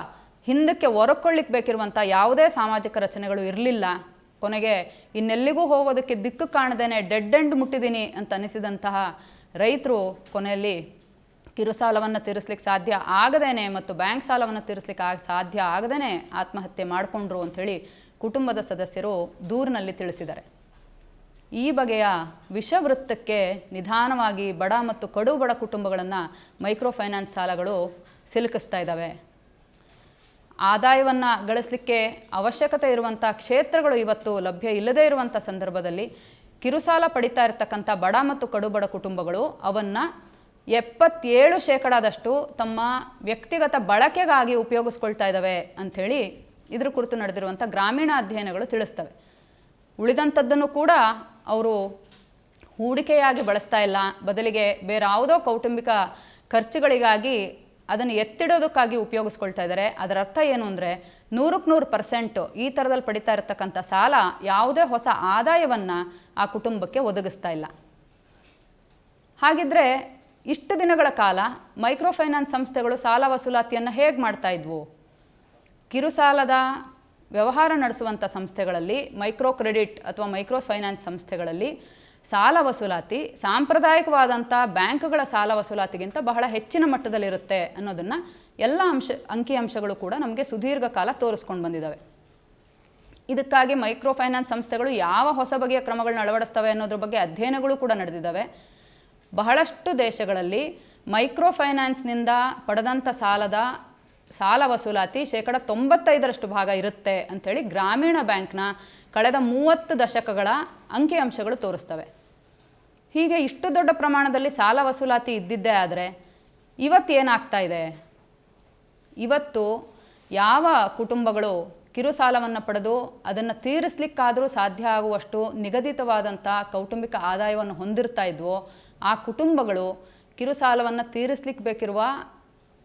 ಹಿಂದಕ್ಕೆ ಹೊರಕೊಳ್ಳಿಕ್ಕೆ ಬೇಕಿರುವಂಥ ಯಾವುದೇ ಸಾಮಾಜಿಕ ರಚನೆಗಳು ಇರಲಿಲ್ಲ. ಕೊನೆಗೆ ಇನ್ನೆಲ್ಲಿಗೂ ಹೋಗೋದಕ್ಕೆ ದಿಕ್ಕು ಕಾಣದೇನೆ ಡೆಡ್ ಎಂಡ್ ಮುಟ್ಟಿದ್ದೀನಿ ಅಂತ ಅನಿಸಿದಂತಹ ರೈತರು ಕೊನೆಯಲ್ಲಿ ಕಿರುಸಾಲವನ್ನು ತೀರಿಸ್ಲಿಕ್ಕೆ ಸಾಧ್ಯ ಆಗದೇನೆ ಮತ್ತು ಬ್ಯಾಂಕ್ ಸಾಲವನ್ನು ತೀರಿಸ್ಲಿಕ್ಕೆ ಸಾಧ್ಯ ಆಗದೇನೆ ಆತ್ಮಹತ್ಯೆ ಮಾಡಿಕೊಂಡ್ರು ಅಂಥೇಳಿ ಕುಟುಂಬದ ಸದಸ್ಯರು ದೂರಿನಲ್ಲಿ ತಿಳಿಸಿದ್ದಾರೆ. ಈ ಬಗೆಯ ವಿಷವೃತ್ತಕ್ಕೆ ನಿಧಾನವಾಗಿ ಬಡ ಮತ್ತು ಕಡು ಬಡ ಕುಟುಂಬಗಳನ್ನು ಮೈಕ್ರೋ ಫೈನಾನ್ಸ್ ಸಾಲಗಳು ಸಿಲುಕಿಸ್ತಾ ಇದ್ದಾವೆ. ಆದಾಯವನ್ನು ಗಳಿಸಲಿಕ್ಕೆ ಅವಶ್ಯಕತೆ ಇರುವಂಥ ಕ್ಷೇತ್ರಗಳು ಇವತ್ತು ಲಭ್ಯ ಇಲ್ಲದೇ ಇರುವಂಥ ಸಂದರ್ಭದಲ್ಲಿ ಕಿರುಸಾಲ ಪಡಿತಾ ಇರತಕ್ಕಂಥ ಬಡ ಮತ್ತು ಕಡುಬಡ ಕುಟುಂಬಗಳು ಅವನ್ನು 77% ತಮ್ಮ ವ್ಯಕ್ತಿಗತ ಬಳಕೆಗಾಗಿ ಉಪಯೋಗಿಸ್ಕೊಳ್ತಾ ಇದ್ದಾವೆ ಅಂಥೇಳಿ ಇದ್ರ ಕುರಿತು ನಡೆದಿರುವಂಥ ಗ್ರಾಮೀಣ ಅಧ್ಯಯನಗಳು ತಿಳಿಸ್ತವೆ. ಉಳಿದಂಥದ್ದನ್ನು ಕೂಡ ಅವರು ಹೂಡಿಕೆಯಾಗಿ ಬಳಸ್ತಾ ಇಲ್ಲ, ಬದಲಿಗೆ ಬೇರೆ ಯಾವುದೋ ಕೌಟುಂಬಿಕ ಖರ್ಚುಗಳಿಗಾಗಿ ಅದನ್ನು ಎತ್ತಿಡೋದಕ್ಕಾಗಿ ಉಪಯೋಗಿಸ್ಕೊಳ್ತಾ ಇದ್ದಾರೆ. ಅದರ ಅರ್ಥ ಏನು ಅಂದರೆ 100% ಈ ಥರದಲ್ಲಿ ಪಡಿತಾ ಇರತಕ್ಕಂಥ ಸಾಲ ಯಾವುದೇ ಹೊಸ ಆದಾಯವನ್ನು ಆ ಕುಟುಂಬಕ್ಕೆ ಒದಗಿಸ್ತಾ ಇಲ್ಲ. ಹಾಗಿದ್ರೆ ಇಷ್ಟು ದಿನಗಳ ಕಾಲ ಮೈಕ್ರೋ ಫೈನಾನ್ಸ್ ಸಂಸ್ಥೆಗಳು ಸಾಲ ವಸೂಲಾತಿಯನ್ನು ಹೇಗೆ ಮಾಡ್ತಾ ಇದ್ವು? ಕಿರುಸಾಲದ ವ್ಯವಹಾರ ನಡೆಸುವಂಥ ಸಂಸ್ಥೆಗಳಲ್ಲಿ ಮೈಕ್ರೋ ಕ್ರೆಡಿಟ್ ಅಥವಾ ಮೈಕ್ರೋ ಫೈನಾನ್ಸ್ ಸಂಸ್ಥೆಗಳಲ್ಲಿ ಸಾಲ ವಸೂಲಾತಿ ಸಾಂಪ್ರದಾಯಿಕವಾದಂಥ ಬ್ಯಾಂಕ್ಗಳ ಸಾಲ ವಸೂಲಾತಿಗಿಂತ ಬಹಳ ಹೆಚ್ಚಿನ ಮಟ್ಟದಲ್ಲಿರುತ್ತೆ ಅನ್ನೋದನ್ನು ಎಲ್ಲ ಅಂಕಿಅಂಶಗಳು ಕೂಡ ನಮಗೆ ಸುದೀರ್ಘ ಕಾಲ ತೋರಿಸ್ಕೊಂಡು ಬಂದಿದ್ದಾವೆ. ಇದಕ್ಕಾಗಿ ಮೈಕ್ರೋ ಫೈನಾನ್ಸ್ ಸಂಸ್ಥೆಗಳು ಯಾವ ಹೊಸ ಬಗೆಯ ಕ್ರಮಗಳನ್ನ ಅಳವಡಿಸ್ತವೆ ಅನ್ನೋದ್ರ ಬಗ್ಗೆ ಅಧ್ಯಯನಗಳು ಕೂಡ ನಡೆದಿದ್ದಾವೆ. ಬಹಳಷ್ಟು ದೇಶಗಳಲ್ಲಿ ಮೈಕ್ರೋ ಫೈನಾನ್ಸ್ನಿಂದ ಪಡೆದಂಥ ಸಾಲ ವಸೂಲಾತಿ 95% ಭಾಗ ಇರುತ್ತೆ ಅಂಥೇಳಿ ಗ್ರಾಮೀಣ ಬ್ಯಾಂಕ್ನ ಕಳೆದ 30 ದಶಕಗಳ ಅಂಕಿಅಂಶಗಳು ತೋರಿಸ್ತವೆ. ಹೀಗೆ ಇಷ್ಟು ದೊಡ್ಡ ಪ್ರಮಾಣದಲ್ಲಿ ಸಾಲ ವಸೂಲಾತಿ ಇದ್ದಿದ್ದೇ ಆದರೆ ಇವತ್ತು ಏನಾಗ್ತಾ ಇದೆ? ಇವತ್ತು ಯಾವ ಕುಟುಂಬಗಳು ಕಿರು ಸಾಲವನ್ನು ಪಡೆದು ಅದನ್ನು ತೀರಿಸಲಿಕ್ಕಾದರೂ ಸಾಧ್ಯ ಆಗುವಷ್ಟು ನಿಗದಿತವಾದಂಥ ಕೌಟುಂಬಿಕ ಆದಾಯವನ್ನು ಹೊಂದಿರ್ತಾ ಇದ್ವೋ ಆ ಕುಟುಂಬಗಳು ಕಿರು ಸಾಲವನ್ನು ತೀರಿಸ್ಲಿಕ್ಕೆ ಬೇಕಿರುವ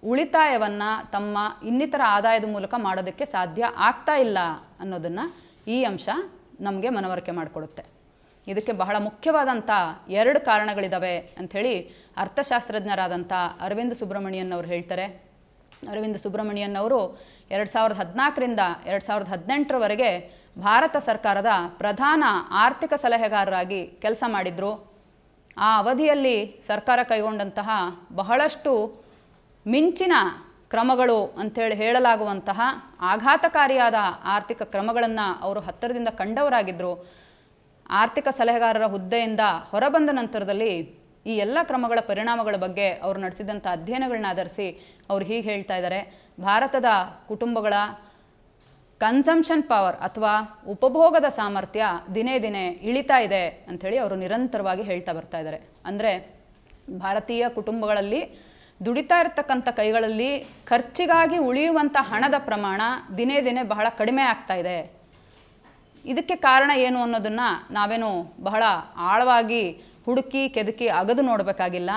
ಉಳಿತಾಯವನ್ನು ತಮ್ಮ ಇನ್ನಿತರ ಆದಾಯದ ಮೂಲಕ ಮಾಡೋದಕ್ಕೆ ಸಾಧ್ಯ ಆಗ್ತಾ ಇಲ್ಲ ಅನ್ನೋದನ್ನು ಈ ಅಂಶ ನಮಗೆ ಮನವರಿಕೆ ಮಾಡಿಕೊಡುತ್ತೆ. ಇದಕ್ಕೆ ಬಹಳ ಮುಖ್ಯವಾದಂಥ 2 ಕಾರಣಗಳಿದ್ದಾವೆ ಅಂಥೇಳಿ ಅರ್ಥಶಾಸ್ತ್ರಜ್ಞರಾದಂಥ ಅರವಿಂದ್ ಸುಬ್ರಮಣಿಯನ್ ಅವರು ಹೇಳ್ತಾರೆ. ಅರವಿಂದ್ ಸುಬ್ರಮಣಿಯನ್ ಅವರು 2014ರಿಂದ 2018ರವರೆಗೆ ಭಾರತ ಸರ್ಕಾರದ ಪ್ರಧಾನ ಆರ್ಥಿಕ ಸಲಹೆಗಾರರಾಗಿ ಕೆಲಸ ಮಾಡಿದರು. ಆ ಅವಧಿಯಲ್ಲಿ ಸರ್ಕಾರ ಕೈಗೊಂಡಂತಹ ಬಹಳಷ್ಟು ಮಿಂಚಿನ ಕ್ರಮಗಳು ಅಂಥೇಳಿ ಹೇಳಲಾಗುವಂತಹ ಆಘಾತಕಾರಿಯಾದ ಆರ್ಥಿಕ ಕ್ರಮಗಳನ್ನು ಅವರು ಹತ್ತಿರದಿಂದ ಕಂಡವರಾಗಿದ್ದರು. ಆರ್ಥಿಕ ಸಲಹೆಗಾರರ ಹುದ್ದೆಯಿಂದ ಹೊರಬಂದ ನಂತರದಲ್ಲಿ ಈ ಎಲ್ಲ ಕ್ರಮಗಳ ಪರಿಣಾಮಗಳ ಬಗ್ಗೆ ಅವರು ನಡೆಸಿದಂಥ ಅಧ್ಯಯನಗಳನ್ನ ಆಧರಿಸಿ ಅವರು ಹೀಗೆ ಹೇಳ್ತಾ ಇದ್ದಾರೆ. ಭಾರತದ ಕುಟುಂಬಗಳ ಕನ್ಸಂಪ್ಷನ್ ಪವರ್ ಅಥವಾ ಉಪಭೋಗದ ಸಾಮರ್ಥ್ಯ ದಿನೇ ದಿನೇ ಇಳಿತಾ ಇದೆ ಅಂಥೇಳಿ ಅವರು ನಿರಂತರವಾಗಿ ಹೇಳ್ತಾ ಬರ್ತಾ ಇದ್ದಾರೆ. ಅಂದರೆ ಭಾರತೀಯ ಕುಟುಂಬಗಳಲ್ಲಿ ದುಡಿತಾ ಇರತಕ್ಕಂಥ ಕೈಗಳಲ್ಲಿ ಖರ್ಚಿಗಾಗಿ ಉಳಿಯುವಂಥ ಹಣದ ಪ್ರಮಾಣ ದಿನೇ ದಿನೇ ಬಹಳ ಕಡಿಮೆ ಆಗ್ತಾ ಇದೆ. ಇದಕ್ಕೆ ಕಾರಣ ಏನು ಅನ್ನೋದನ್ನು ನಾವೇನು ಬಹಳ ಆಳವಾಗಿ ಹುಡುಕಿ ಕೆದಕಿ ಅಗದು ನೋಡಬೇಕಾಗಿಲ್ಲ.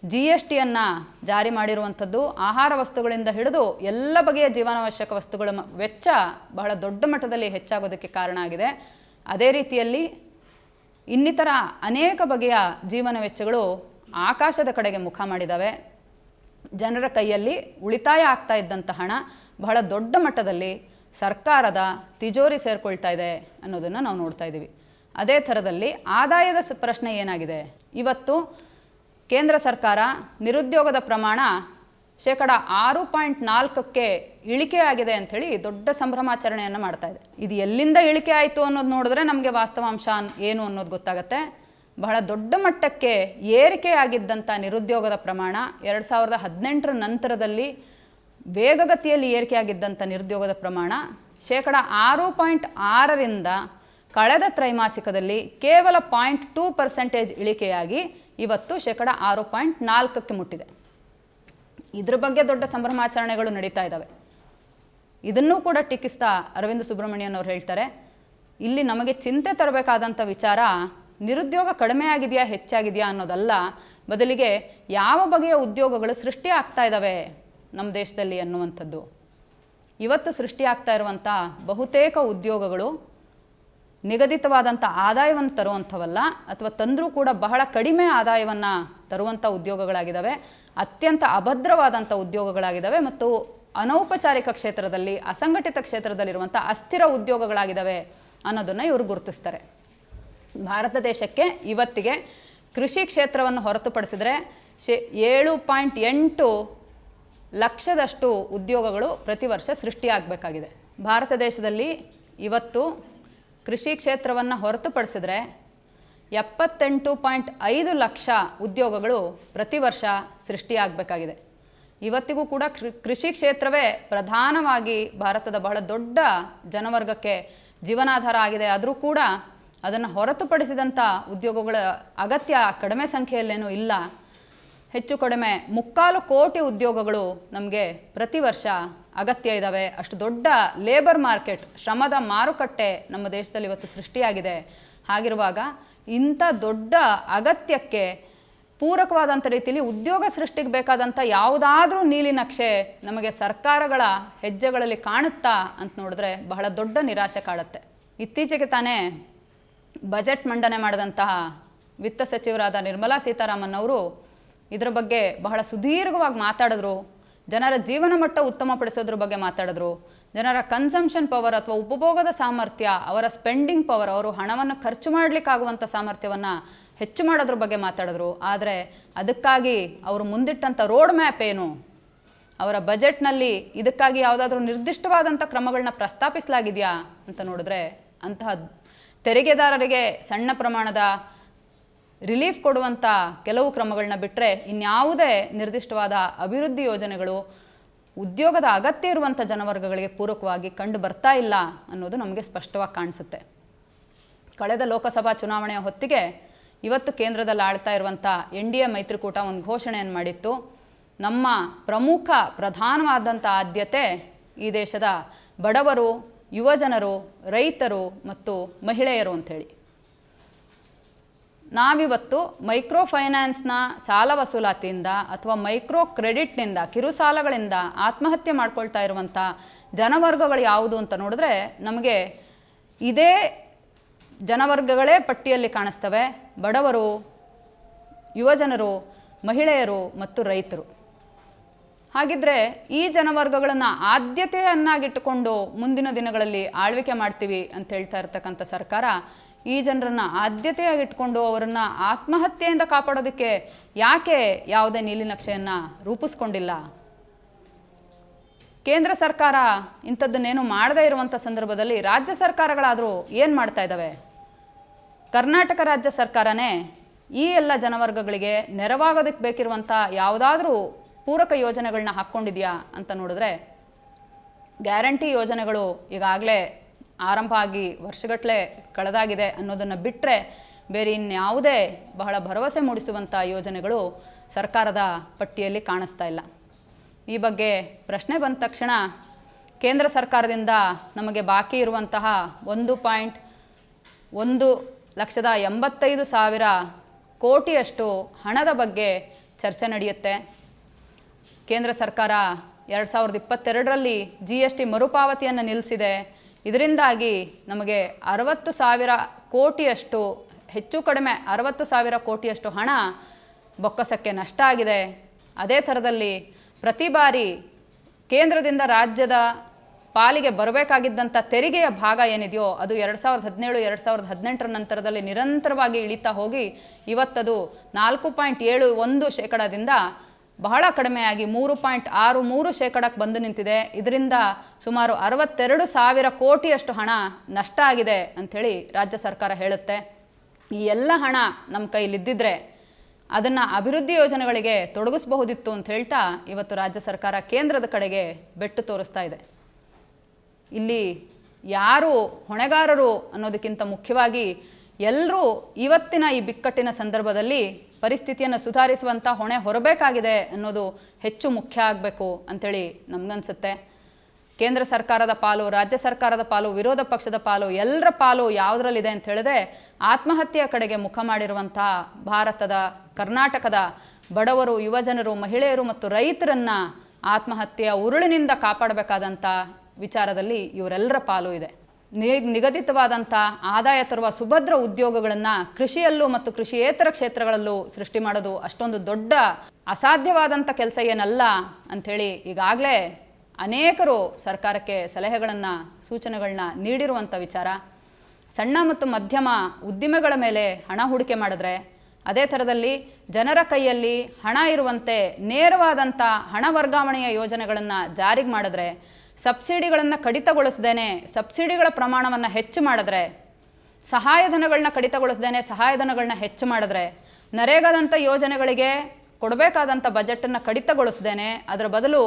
GSTಯನ್ನು ಜಾರಿ ಮಾಡಿರುವಂಥದ್ದು ಆಹಾರ ವಸ್ತುಗಳಿಂದ ಹಿಡಿದು ಎಲ್ಲ ಬಗೆಯ ಜೀವನಾವಶ್ಯಕ ವಸ್ತುಗಳ ವೆಚ್ಚ ಬಹಳ ದೊಡ್ಡ ಮಟ್ಟದಲ್ಲಿ ಹೆಚ್ಚಾಗೋದಕ್ಕೆ ಕಾರಣ ಆಗಿದೆ. ಅದೇ ರೀತಿಯಲ್ಲಿ ಇನ್ನಿತರ ಅನೇಕ ಬಗೆಯ ಜೀವನ ವೆಚ್ಚಗಳು ಆಕಾಶದ ಕಡೆಗೆ ಮುಖ ಮಾಡಿದ್ದಾವೆ. ಜನರ ಕೈಯಲ್ಲಿ ಉಳಿತಾಯ ಆಗ್ತಾ ಇದ್ದಂಥ ಹಣ ಬಹಳ ದೊಡ್ಡ ಮಟ್ಟದಲ್ಲಿ ಸರ್ಕಾರದ ತಿಜೋರಿ ಸೇರಿಕೊಳ್ತಾ ಇದೆ ಅನ್ನೋದನ್ನು ನಾವು ನೋಡ್ತಾ ಇದ್ದೀವಿ. ಅದೇ ಥರದಲ್ಲಿ ಆದಾಯದ ಪ್ರಶ್ನೆ ಏನಾಗಿದೆ? ಇವತ್ತು ಕೇಂದ್ರ ಸರ್ಕಾರ ನಿರುದ್ಯೋಗದ ಪ್ರಮಾಣ 6.4ಕ್ಕೆ ಇಳಿಕೆಯಾಗಿದೆ ಅಂಥೇಳಿ ದೊಡ್ಡ ಸಂಭ್ರಮಾಚರಣೆಯನ್ನು ಮಾಡ್ತಾ ಇದೆ. ಇದು ಎಲ್ಲಿಂದ ಇಳಿಕೆ ಆಯಿತು ಅನ್ನೋದು ನೋಡಿದ್ರೆ ನಮಗೆ ವಾಸ್ತವಾಂಶ ಏನು ಅನ್ನೋದು ಗೊತ್ತಾಗುತ್ತೆ. ಬಹಳ ದೊಡ್ಡ ಮಟ್ಟಕ್ಕೆ ಏರಿಕೆಯಾಗಿದ್ದಂಥ ನಿರುದ್ಯೋಗದ ಪ್ರಮಾಣ 2018ರ ನಂತರದಲ್ಲಿ ವೇಗಗತಿಯಲ್ಲಿ ಏರಿಕೆಯಾಗಿದ್ದಂಥ ನಿರುದ್ಯೋಗದ ಪ್ರಮಾಣ 6.6ರಿಂದ ಕಳೆದ ತ್ರೈಮಾಸಿಕದಲ್ಲಿ ಕೇವಲ 0.2% ಇಳಿಕೆಯಾಗಿ ಇವತ್ತು 6.4ಕ್ಕೆ ಮುಟ್ಟಿದೆ. ಇದ್ರ ಬಗ್ಗೆ ದೊಡ್ಡ ಸಂಭ್ರಮಾಚರಣೆಗಳು ನಡೀತಾ ಇದ್ದಾವೆ. ಇದನ್ನೂ ಕೂಡ ಟೀಕಿಸ್ತಾ ಅರವಿಂದ್ ಸುಬ್ರಮಣಿಯನ್ ಅವರು ಹೇಳ್ತಾರೆ, ಇಲ್ಲಿ ನಮಗೆ ಚಿಂತೆ ತರಬೇಕಾದಂಥ ವಿಚಾರ ನಿರುದ್ಯೋಗ ಕಡಿಮೆ ಆಗಿದೆಯಾ ಹೆಚ್ಚಾಗಿದೆಯಾ ಅನ್ನೋದಲ್ಲ, ಬದಲಿಗೆ ಯಾವ ಬಗೆಯ ಉದ್ಯೋಗಗಳು ಸೃಷ್ಟಿ ಆಗ್ತಾ ಇದ್ದಾವೆ ನಮ್ಮ ದೇಶದಲ್ಲಿ ಅನ್ನುವಂಥದ್ದು. ಇವತ್ತು ಸೃಷ್ಟಿಯಾಗ್ತಾ ಇರುವಂಥ ಬಹುತೇಕ ಉದ್ಯೋಗಗಳು ನಿಗದಿತವಾದಂಥ ಆದಾಯವನ್ನು ತರುವಂಥವಲ್ಲ, ಅಥವಾ ತಂದರೂ ಕೂಡ ಬಹಳ ಕಡಿಮೆ ಆದಾಯವನ್ನು ತರುವಂಥ ಉದ್ಯೋಗಗಳಾಗಿದ್ದಾವೆ, ಅತ್ಯಂತ ಅಭದ್ರವಾದಂಥ ಉದ್ಯೋಗಗಳಾಗಿದ್ದಾವೆ ಮತ್ತು ಅನೌಪಚಾರಿಕ ಕ್ಷೇತ್ರದಲ್ಲಿ ಅಸಂಘಟಿತ ಕ್ಷೇತ್ರದಲ್ಲಿರುವಂಥ ಅಸ್ಥಿರ ಉದ್ಯೋಗಗಳಾಗಿದ್ದಾವೆ ಅನ್ನೋದನ್ನು ಇವರು ಗುರುತಿಸ್ತಾರೆ. ಭಾರತ ದೇಶಕ್ಕೆ ಇವತ್ತಿಗೆ ಕೃಷಿ ಕ್ಷೇತ್ರವನ್ನು ಹೊರತುಪಡಿಸಿದರೆ 7.8 ಲಕ್ಷದಷ್ಟು ಉದ್ಯೋಗಗಳು ಪ್ರತಿ ವರ್ಷ ಸೃಷ್ಟಿಯಾಗಬೇಕಾಗಿದೆ. ಭಾರತ ದೇಶದಲ್ಲಿ ಇವತ್ತು ಕೃಷಿ ಕ್ಷೇತ್ರವನ್ನು ಹೊರತುಪಡಿಸಿದರೆ 78.5 ಲಕ್ಷ ಉದ್ಯೋಗಗಳು ಪ್ರತಿ ವರ್ಷ ಸೃಷ್ಟಿಯಾಗಬೇಕಾಗಿದೆ. ಇವತ್ತಿಗೂ ಕೂಡ ಕೃಷಿ ಕ್ಷೇತ್ರವೇ ಪ್ರಧಾನವಾಗಿ ಭಾರತದ ಬಹಳ ದೊಡ್ಡ ಜನವರ್ಗಕ್ಕೆ ಜೀವನಾಧಾರ ಆಗಿದೆ. ಆದರೂ ಕೂಡ ಅದನ್ನು ಹೊರತುಪಡಿಸಿದಂಥ ಉದ್ಯೋಗಗಳ ಅಗತ್ಯ ಕಡಿಮೆ ಸಂಖ್ಯೆಯಲ್ಲೇನೂ ಇಲ್ಲ. ಹೆಚ್ಚು ಕಡಿಮೆ 3/4 ಕೋಟಿ ಉದ್ಯೋಗಗಳು ನಮಗೆ ಪ್ರತಿ ವರ್ಷ ಅಗತ್ಯ ಇದ್ದಾವೆ. ಅಷ್ಟು ದೊಡ್ಡ ಲೇಬರ್ ಮಾರ್ಕೆಟ್, ಶ್ರಮದ ಮಾರುಕಟ್ಟೆ ನಮ್ಮ ದೇಶದಲ್ಲಿ ಇವತ್ತು ಸೃಷ್ಟಿಯಾಗಿದೆ. ಹಾಗಿರುವಾಗ ಇಂಥ ದೊಡ್ಡ ಅಗತ್ಯಕ್ಕೆ ಪೂರಕವಾದಂಥ ರೀತಿಯಲ್ಲಿ ಉದ್ಯೋಗ ಸೃಷ್ಟಿಗೆ ಬೇಕಾದಂಥ ಯಾವುದಾದ್ರೂ ನೀಲಿ ನಕ್ಷೆ ನಮಗೆ ಸರ್ಕಾರಗಳ ಹೆಜ್ಜೆಗಳಲ್ಲಿ ಕಾಣುತ್ತಾ ಅಂತ ನೋಡಿದ್ರೆ ಬಹಳ ದೊಡ್ಡ ನಿರಾಶೆ ಕಾಡುತ್ತೆ. ಇತ್ತೀಚೆಗೆ ತಾನೇ ಬಜೆಟ್ ಮಂಡನೆ ಮಾಡಿದಂತಹ ವಿತ್ತ ಸಚಿವರಾದ ನಿರ್ಮಲಾ ಸೀತಾರಾಮನ್ ಅವರು ಇದರ ಬಗ್ಗೆ ಬಹಳ ಸುದೀರ್ಘವಾಗಿ ಮಾತಾಡಿದ್ರು. ಜನರ ಜೀವನ ಮಟ್ಟ ಉತ್ತಮಪಡಿಸೋದ್ರ ಬಗ್ಗೆ ಮಾತಾಡಿದ್ರು. ಜನರ ಕನ್ಸಂಪ್ಷನ್ ಪವರ್ ಅಥವಾ ಉಪಭೋಗದ ಸಾಮರ್ಥ್ಯ, ಅವರ ಸ್ಪೆಂಡಿಂಗ್ ಪವರ್, ಅವರು ಹಣವನ್ನು ಖರ್ಚು ಮಾಡಲಿಕ್ಕಾಗುವಂಥ ಸಾಮರ್ಥ್ಯವನ್ನು ಹೆಚ್ಚು ಮಾಡೋದ್ರ ಬಗ್ಗೆ ಮಾತಾಡಿದ್ರು. ಆದರೆ ಅದಕ್ಕಾಗಿ ಅವರು ಮುಂದಿಟ್ಟಂಥ ರೋಡ್ ಮ್ಯಾಪ್ ಏನು, ಅವರ ಬಜೆಟ್ನಲ್ಲಿ ಇದಕ್ಕಾಗಿ ಯಾವುದಾದ್ರೂ ನಿರ್ದಿಷ್ಟವಾದಂಥ ಕ್ರಮಗಳನ್ನ ಪ್ರಸ್ತಾಪಿಸಲಾಗಿದೆಯಾ ಅಂತ ನೋಡಿದ್ರೆ ಅಂತಹ ತೆರಿಗೆದಾರರಿಗೆ ಸಣ್ಣ ಪ್ರಮಾಣದ ರಿಲೀಫ್ ಕೊಡುವಂಥ ಕೆಲವು ಕ್ರಮಗಳನ್ನ ಬಿಟ್ಟರೆ ಇನ್ಯಾವುದೇ ನಿರ್ದಿಷ್ಟವಾದ ಅಭಿವೃದ್ಧಿ ಯೋಜನೆಗಳು ಉದ್ಯೋಗದ ಅಗತ್ಯ ಇರುವಂಥ ಜನವರ್ಗಗಳಿಗೆ ಪೂರಕವಾಗಿ ಕಂಡು ಬರ್ತಾ ಇಲ್ಲ ಅನ್ನೋದು ನಮಗೆ ಸ್ಪಷ್ಟವಾಗಿ ಕಾಣಿಸುತ್ತೆ. ಕಳೆದ ಲೋಕಸಭಾ ಚುನಾವಣೆಯ ಹೊತ್ತಿಗೆ ಇವತ್ತು ಕೇಂದ್ರದಲ್ಲಿ ಆಳ್ತಾ ಇರುವಂಥ NDA ಮೈತ್ರಿಕೂಟ ಒಂದು ಘೋಷಣೆಯನ್ನು ಮಾಡಿತ್ತು. ನಮ್ಮ ಪ್ರಧಾನವಾದಂಥ ಆದ್ಯತೆ ಈ ದೇಶದ ಬಡವರು ಯುವಜನರು, ರೈತರು ಮತ್ತು ಮಹಿಳೆಯರು ಅಂಥೇಳಿ. ನಾವಿವತ್ತು ಮೈಕ್ರೋ ಫೈನಾನ್ಸ್ನ ಸಾಲ ವಸೂಲಾತಿಯಿಂದ ಅಥವಾ ಮೈಕ್ರೋ ಕ್ರೆಡಿಟ್ನಿಂದ, ಕಿರು ಸಾಲಗಳಿಂದ ಆತ್ಮಹತ್ಯೆ ಮಾಡ್ಕೊಳ್ತಾ ಇರುವಂಥ ಜನವರ್ಗಗಳು ಯಾವುದು ಅಂತ ನೋಡಿದ್ರೆ ನಮಗೆ ಇದೇ ಜನವರ್ಗಗಳೇ ಪಟ್ಟಿಯಲ್ಲಿ ಕಾಣಿಸ್ತವೆ. ಬಡವರು, ಯುವಜನರು, ಮಹಿಳೆಯರು ಮತ್ತು ರೈತರು. ಹಾಗಿದ್ರೆ ಈ ಜನವರ್ಗಗಳನ್ನು ಆದ್ಯತೆಯನ್ನಾಗಿಟ್ಟುಕೊಂಡು ಮುಂದಿನ ದಿನಗಳಲ್ಲಿ ಆಳ್ವಿಕೆ ಮಾಡ್ತೀವಿ ಅಂತ ಹೇಳ್ತಾ ಇರ್ತಕ್ಕಂಥ ಸರ್ಕಾರ ಈ ಜನರನ್ನು ಆದ್ಯತೆಯಾಗಿಟ್ಕೊಂಡು ಅವರನ್ನು ಆತ್ಮಹತ್ಯೆಯಿಂದ ಕಾಪಾಡೋದಕ್ಕೆ ಯಾಕೆ ಯಾವುದೇ ನೀಲಿನಕ್ಷೆಯನ್ನು ರೂಪಿಸ್ಕೊಂಡಿಲ್ಲ? ಕೇಂದ್ರ ಸರ್ಕಾರ ಇಂಥದ್ದನ್ನೇನು ಮಾಡದೇ ಇರುವಂಥ ಸಂದರ್ಭದಲ್ಲಿ ರಾಜ್ಯ ಸರ್ಕಾರಗಳಾದರೂ ಏನು ಮಾಡ್ತಾ ಇದ್ದಾವೆ? ಕರ್ನಾಟಕ ರಾಜ್ಯ ಸರ್ಕಾರನೇ ಈ ಎಲ್ಲ ಜನವರ್ಗಗಳಿಗೆ ನೆರವಾಗೋದಕ್ಕೆ ಬೇಕಿರುವಂಥ ಯಾವುದಾದ್ರೂ ಪೂರಕ ಯೋಜನೆಗಳನ್ನ ಹಾಕ್ಕೊಂಡಿದೆಯಾ ಅಂತ ನೋಡಿದ್ರೆ ಗ್ಯಾರಂಟಿ ಯೋಜನೆಗಳು ಈಗಾಗಲೇ ಆರಂಭ ಆಗಿ ವರ್ಷಗಟ್ಟಲೆ ಕಳೆದಾಗಿದೆ ಅನ್ನೋದನ್ನು ಬಿಟ್ಟರೆ ಬೇರೆ ಇನ್ಯಾವುದೇ ಬಹಳ ಭರವಸೆ ಮೂಡಿಸುವಂಥ ಯೋಜನೆಗಳು ಸರ್ಕಾರದ ಪಟ್ಟಿಯಲ್ಲಿ ಕಾಣಿಸ್ತಾ ಇಲ್ಲ. ಈ ಬಗ್ಗೆ ಪ್ರಶ್ನೆ ಬಂದ ತಕ್ಷಣ ಕೇಂದ್ರ ಸರ್ಕಾರದಿಂದ ನಮಗೆ ಬಾಕಿ ಇರುವಂತಹ 1,185,000 ಕೋಟಿಯಷ್ಟು ಹಣದ ಬಗ್ಗೆ ಚರ್ಚೆ ನಡೆಯುತ್ತೆ. ಕೇಂದ್ರ ಸರ್ಕಾರ 2022ರಲ್ಲಿ GST ಮರುಪಾವತಿಯನ್ನು ನಿಲ್ಲಿಸಿದೆ. ಇದರಿಂದಾಗಿ ನಮಗೆ 60,000 ಕೋಟಿಯಷ್ಟು, ಹೆಚ್ಚು ಕಡಿಮೆ 60,000 ಕೋಟಿಯಷ್ಟು ಹಣ ಬೊಕ್ಕಸಕ್ಕೆ ನಷ್ಟ ಆಗಿದೆ. ಅದೇ ಥರದಲ್ಲಿ ಪ್ರತಿ ಬಾರಿ ಕೇಂದ್ರದಿಂದ ರಾಜ್ಯದ ಪಾಲಿಗೆ ಬರಬೇಕಾಗಿದ್ದಂಥ ತೆರಿಗೆಯ ಭಾಗ ಏನಿದೆಯೋ ಅದು 2017-2018 ನಂತರದಲ್ಲಿ ನಿರಂತರವಾಗಿ ಇಳಿತಾ ಹೋಗಿ ಇವತ್ತದು 4.71% ಬಹಳ ಕಡಿಮೆಯಾಗಿ 3.63% ಬಂದು ನಿಂತಿದೆ. ಇದರಿಂದ ಸುಮಾರು 62,000 ಕೋಟಿಯಷ್ಟು ಹಣ ನಷ್ಟ ಆಗಿದೆ ಅಂಥೇಳಿ ರಾಜ್ಯ ಸರ್ಕಾರ ಹೇಳುತ್ತೆ. ಈ ಎಲ್ಲ ಹಣ ನಮ್ಮ ಕೈಲಿದ್ದಿದ್ರೆ ಅದನ್ನು ಅಭಿವೃದ್ಧಿ ಯೋಜನೆಗಳಿಗೆ ತೊಡಗಿಸಬಹುದಿತ್ತು ಅಂತ ಹೇಳ್ತಾ ಇವತ್ತು ರಾಜ್ಯ ಸರ್ಕಾರ ಕೇಂದ್ರದ ಕಡೆಗೆ ಬೆಟ್ಟು ತೋರಿಸ್ತಾ ಇದೆ. ಇಲ್ಲಿ ಯಾರು ಹೊಣೆಗಾರರು ಅನ್ನೋದಕ್ಕಿಂತ ಮುಖ್ಯವಾಗಿ ಎಲ್ಲರೂ ಇವತ್ತಿನ ಈ ಬಿಕ್ಕಟ್ಟಿನ ಸಂದರ್ಭದಲ್ಲಿ ಪರಿಸ್ಥಿತಿಯನ್ನು ಸುಧಾರಿಸುವಂಥ ಹೊಣೆ ಹೊರಬೇಕಾಗಿದೆ ಅನ್ನೋದು ಹೆಚ್ಚು ಮುಖ್ಯ ಆಗಬೇಕು ಅಂಥೇಳಿ ನಮಗನ್ಸುತ್ತೆ. ಕೇಂದ್ರ ಸರ್ಕಾರದ ಪಾಲು, ರಾಜ್ಯ ಸರ್ಕಾರದ ಪಾಲು, ವಿರೋಧ ಪಕ್ಷದ ಪಾಲು, ಎಲ್ಲರ ಪಾಲು ಯಾವುದರಲ್ಲಿದೆ ಅಂತ ಹೇಳಿದ್ರೆ ಆತ್ಮಹತ್ಯೆಯ ಕಡೆಗೆ ಮುಖ ಮಾಡಿರುವಂಥ ಭಾರತದ, ಕರ್ನಾಟಕದ ಬಡವರು, ಯುವಜನರು, ಮಹಿಳೆಯರು ಮತ್ತು ರೈತರನ್ನು ಆತ್ಮಹತ್ಯೆಯ ಉರುಳಿನಿಂದ ಕಾಪಾಡಬೇಕಾದಂಥ ವಿಚಾರದಲ್ಲಿ ಇವರೆಲ್ಲರ ಪಾಲು ಇದೆ. ನಿಗದಿತವಾದಂಥ ಆದಾಯ ತರುವ ಸುಭದ್ರ ಉದ್ಯೋಗಗಳನ್ನು ಕೃಷಿಯಲ್ಲೂ ಮತ್ತು ಕೃಷಿಯೇತರ ಕ್ಷೇತ್ರಗಳಲ್ಲೂ ಸೃಷ್ಟಿ ಮಾಡೋದು ಅಷ್ಟೊಂದು ದೊಡ್ಡ ಅಸಾಧ್ಯವಾದಂಥ ಕೆಲಸ ಏನಲ್ಲ ಅಂಥೇಳಿ ಈಗಾಗಲೇ ಅನೇಕರು ಸರ್ಕಾರಕ್ಕೆ ಸಲಹೆಗಳನ್ನು, ಸೂಚನೆಗಳನ್ನ ನೀಡಿರುವಂಥ ವಿಚಾರ. ಸಣ್ಣ ಮತ್ತು ಮಧ್ಯಮ ಉದ್ದಿಮೆಗಳ ಮೇಲೆ ಹಣ ಹೂಡಿಕೆ ಮಾಡಿದ್ರೆ, ಅದೇ ಥರದಲ್ಲಿ ಜನರ ಕೈಯಲ್ಲಿ ಹಣ ಇರುವಂತೆ ನೇರವಾದಂಥ ಹಣ ವರ್ಗಾವಣೆಯ ಯೋಜನೆಗಳನ್ನು ಜಾರಿಗೆ ಮಾಡಿದ್ರೆ, ಸಬ್ಸಿಡಿಗಳನ್ನು ಕಡಿತಗೊಳಿಸ್ದೇನೆ ಸಬ್ಸಿಡಿಗಳ ಪ್ರಮಾಣವನ್ನು ಹೆಚ್ಚು ಮಾಡಿದ್ರೆ, ಸಹಾಯಧನಗಳನ್ನ ಕಡಿತಗೊಳಿಸ್ದೇನೆ ಸಹಾಯಧನಗಳನ್ನ ಹೆಚ್ಚು ಮಾಡಿದ್ರೆ, ನರೇಗಾದಂಥ ಯೋಜನೆಗಳಿಗೆ ಕೊಡಬೇಕಾದಂಥ ಬಜೆಟನ್ನು ಕಡಿತಗೊಳಿಸ್ದೇನೆ ಅದರ ಬದಲು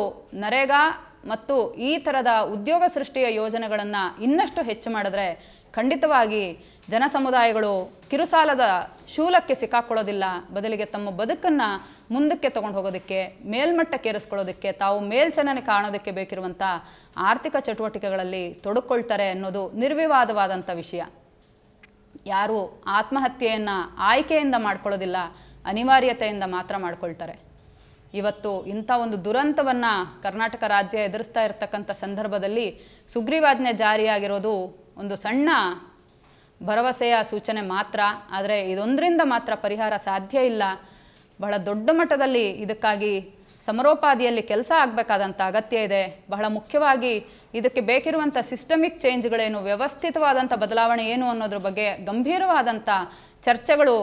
ನರೇಗಾ ಮತ್ತು ಈ ಥರದ ಉದ್ಯೋಗ ಸೃಷ್ಟಿಯ ಯೋಜನೆಗಳನ್ನು ಇನ್ನಷ್ಟು ಹೆಚ್ಚು ಮಾಡಿದ್ರೆ ಖಂಡಿತವಾಗಿ ಜನಸಮುದಾಯಗಳು ಕಿರುಸಾಲದ ಶೂಲಕ್ಕೆ ಸಿಕ್ಕಾಕೊಳ್ಳೋದಿಲ್ಲ. ಬದಲಿಗೆ ತಮ್ಮ ಬದುಕನ್ನು ಮುಂದಕ್ಕೆ ತಗೊಂಡು ಹೋಗೋದಕ್ಕೆ, ಮೇಲ್ಮಟ್ಟಕ್ಕೇರಿಸ್ಕೊಳ್ಳೋದಕ್ಕೆ, ತಾವು ಮೇಲ್ಚಲನೆ ಕಾಣೋದಕ್ಕೆ ಬೇಕಿರುವಂಥ ಆರ್ಥಿಕ ಚಟುವಟಿಕೆಗಳಲ್ಲಿ ತೊಡಕೊಳ್ತಾರೆ ಅನ್ನೋದು ನಿರ್ವಿವಾದವಾದಂಥ ವಿಷಯ. ಯಾರು ಆತ್ಮಹತ್ಯೆಯನ್ನು ಆಯ್ಕೆಯಿಂದ ಮಾಡ್ಕೊಳ್ಳೋದಿಲ್ಲ, ಅನಿವಾರ್ಯತೆಯಿಂದ ಮಾತ್ರ ಮಾಡ್ಕೊಳ್ತಾರೆ. ಇವತ್ತು ಇಂಥ ಒಂದು ದುರಂತವನ್ನು ಕರ್ನಾಟಕ ರಾಜ್ಯ ಎದುರಿಸ್ತಾ ಇರತಕ್ಕಂಥ ಸಂದರ್ಭದಲ್ಲಿ ಸುಗ್ರೀವಾಜ್ಞೆ ಜಾರಿಯಾಗಿರೋದು ಒಂದು ಸಣ್ಣ ಭರವಸೆಯ ಸೂಚನೆ ಮಾತ್ರ. ಆದರೆ ಇದೊಂದರಿಂದ ಮಾತ್ರ ಪರಿಹಾರ ಸಾಧ್ಯ ಇಲ್ಲ. ಬಹಳ ದೊಡ್ಡ ಮಟ್ಟದಲ್ಲಿ ಇದಕ್ಕಾಗಿ ಸಮರೋಪಾದಿಯಲ್ಲಿ ಕೆಲಸ ಆಗಬೇಕಾದಂಥ ಅಗತ್ಯ ಇದೆ. ಬಹಳ ಮುಖ್ಯವಾಗಿ ಇದಕ್ಕೆ ಬೇಕಿರುವಂಥ ಸಿಸ್ಟಮಿಕ್ ಚೇಂಜ್ಗಳೇನು, ವ್ಯವಸ್ಥಿತವಾದಂಥ ಬದಲಾವಣೆ ಏನು ಅನ್ನೋದ್ರ ಬಗ್ಗೆ ಗಂಭೀರವಾದಂಥ ಚರ್ಚೆಗಳು,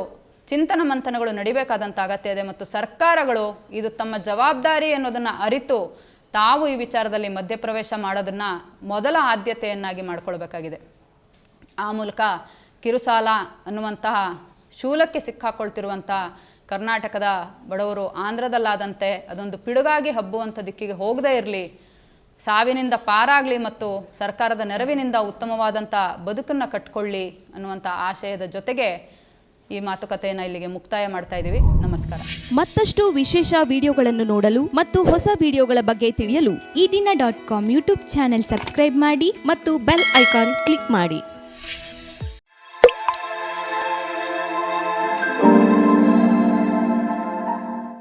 ಚಿಂತನ ಮಂಥನಗಳು ನಡಿಬೇಕಾದಂಥ ಅಗತ್ಯ ಇದೆ. ಮತ್ತು ಸರ್ಕಾರಗಳು ಇದು ತಮ್ಮ ಜವಾಬ್ದಾರಿ ಅನ್ನೋದನ್ನು ಅರಿತು ತಾವು ಈ ವಿಚಾರದಲ್ಲಿ ಮಧ್ಯಪ್ರವೇಶ ಮಾಡೋದನ್ನು ಮೊದಲ ಆದ್ಯತೆಯನ್ನಾಗಿ ಮಾಡಿಕೊಳ್ಬೇಕಾಗಿದೆ. ಆ ಮೂಲಕ ಕಿರುಸಾಲ ಅನ್ನುವಂತಹ ಶೂಲಕ್ಕೆ ಸಿಕ್ಕಾಕೊಳ್ತಿರುವಂಥ ಕರ್ನಾಟಕದ ಬಡವರು ಆಂಧ್ರದಲ್ಲಾದಂತೆ ಅದೊಂದು ಪಿಡುಗಾಗಿ ಹಬ್ಬುವಂಥ ದಿಕ್ಕಿಗೆ ಹೋಗದೇ ಇರಲಿ, ಸಾವಿನಿಂದ ಪಾರಾಗಲಿ ಮತ್ತು ಸರ್ಕಾರದ ನೆರವಿನಿಂದ ಉತ್ತಮವಾದಂಥ ಬದುಕನ್ನು ಕಟ್ಕೊಳ್ಳಿ ಅನ್ನುವಂಥ ಆಶಯದ ಜೊತೆಗೆ ಈ ಮಾತುಕತೆಯನ್ನು ಇಲ್ಲಿಗೆ ಮುಕ್ತಾಯ ಮಾಡ್ತಾ ಇದ್ದೀವಿ. ನಮಸ್ಕಾರ. ಮತ್ತಷ್ಟು ವಿಶೇಷ ವಿಡಿಯೋಗಳನ್ನು ನೋಡಲು ಮತ್ತು ಹೊಸ ವಿಡಿಯೋಗಳ ಬಗ್ಗೆ ತಿಳಿಯಲು ಈ ದಿನ .com ಯೂಟ್ಯೂಬ್ ಚಾನೆಲ್ ಸಬ್ಸ್ಕ್ರೈಬ್ ಮಾಡಿ ಮತ್ತು ಬೆಲ್ ಐಕಾನ್ ಕ್ಲಿಕ್ ಮಾಡಿ.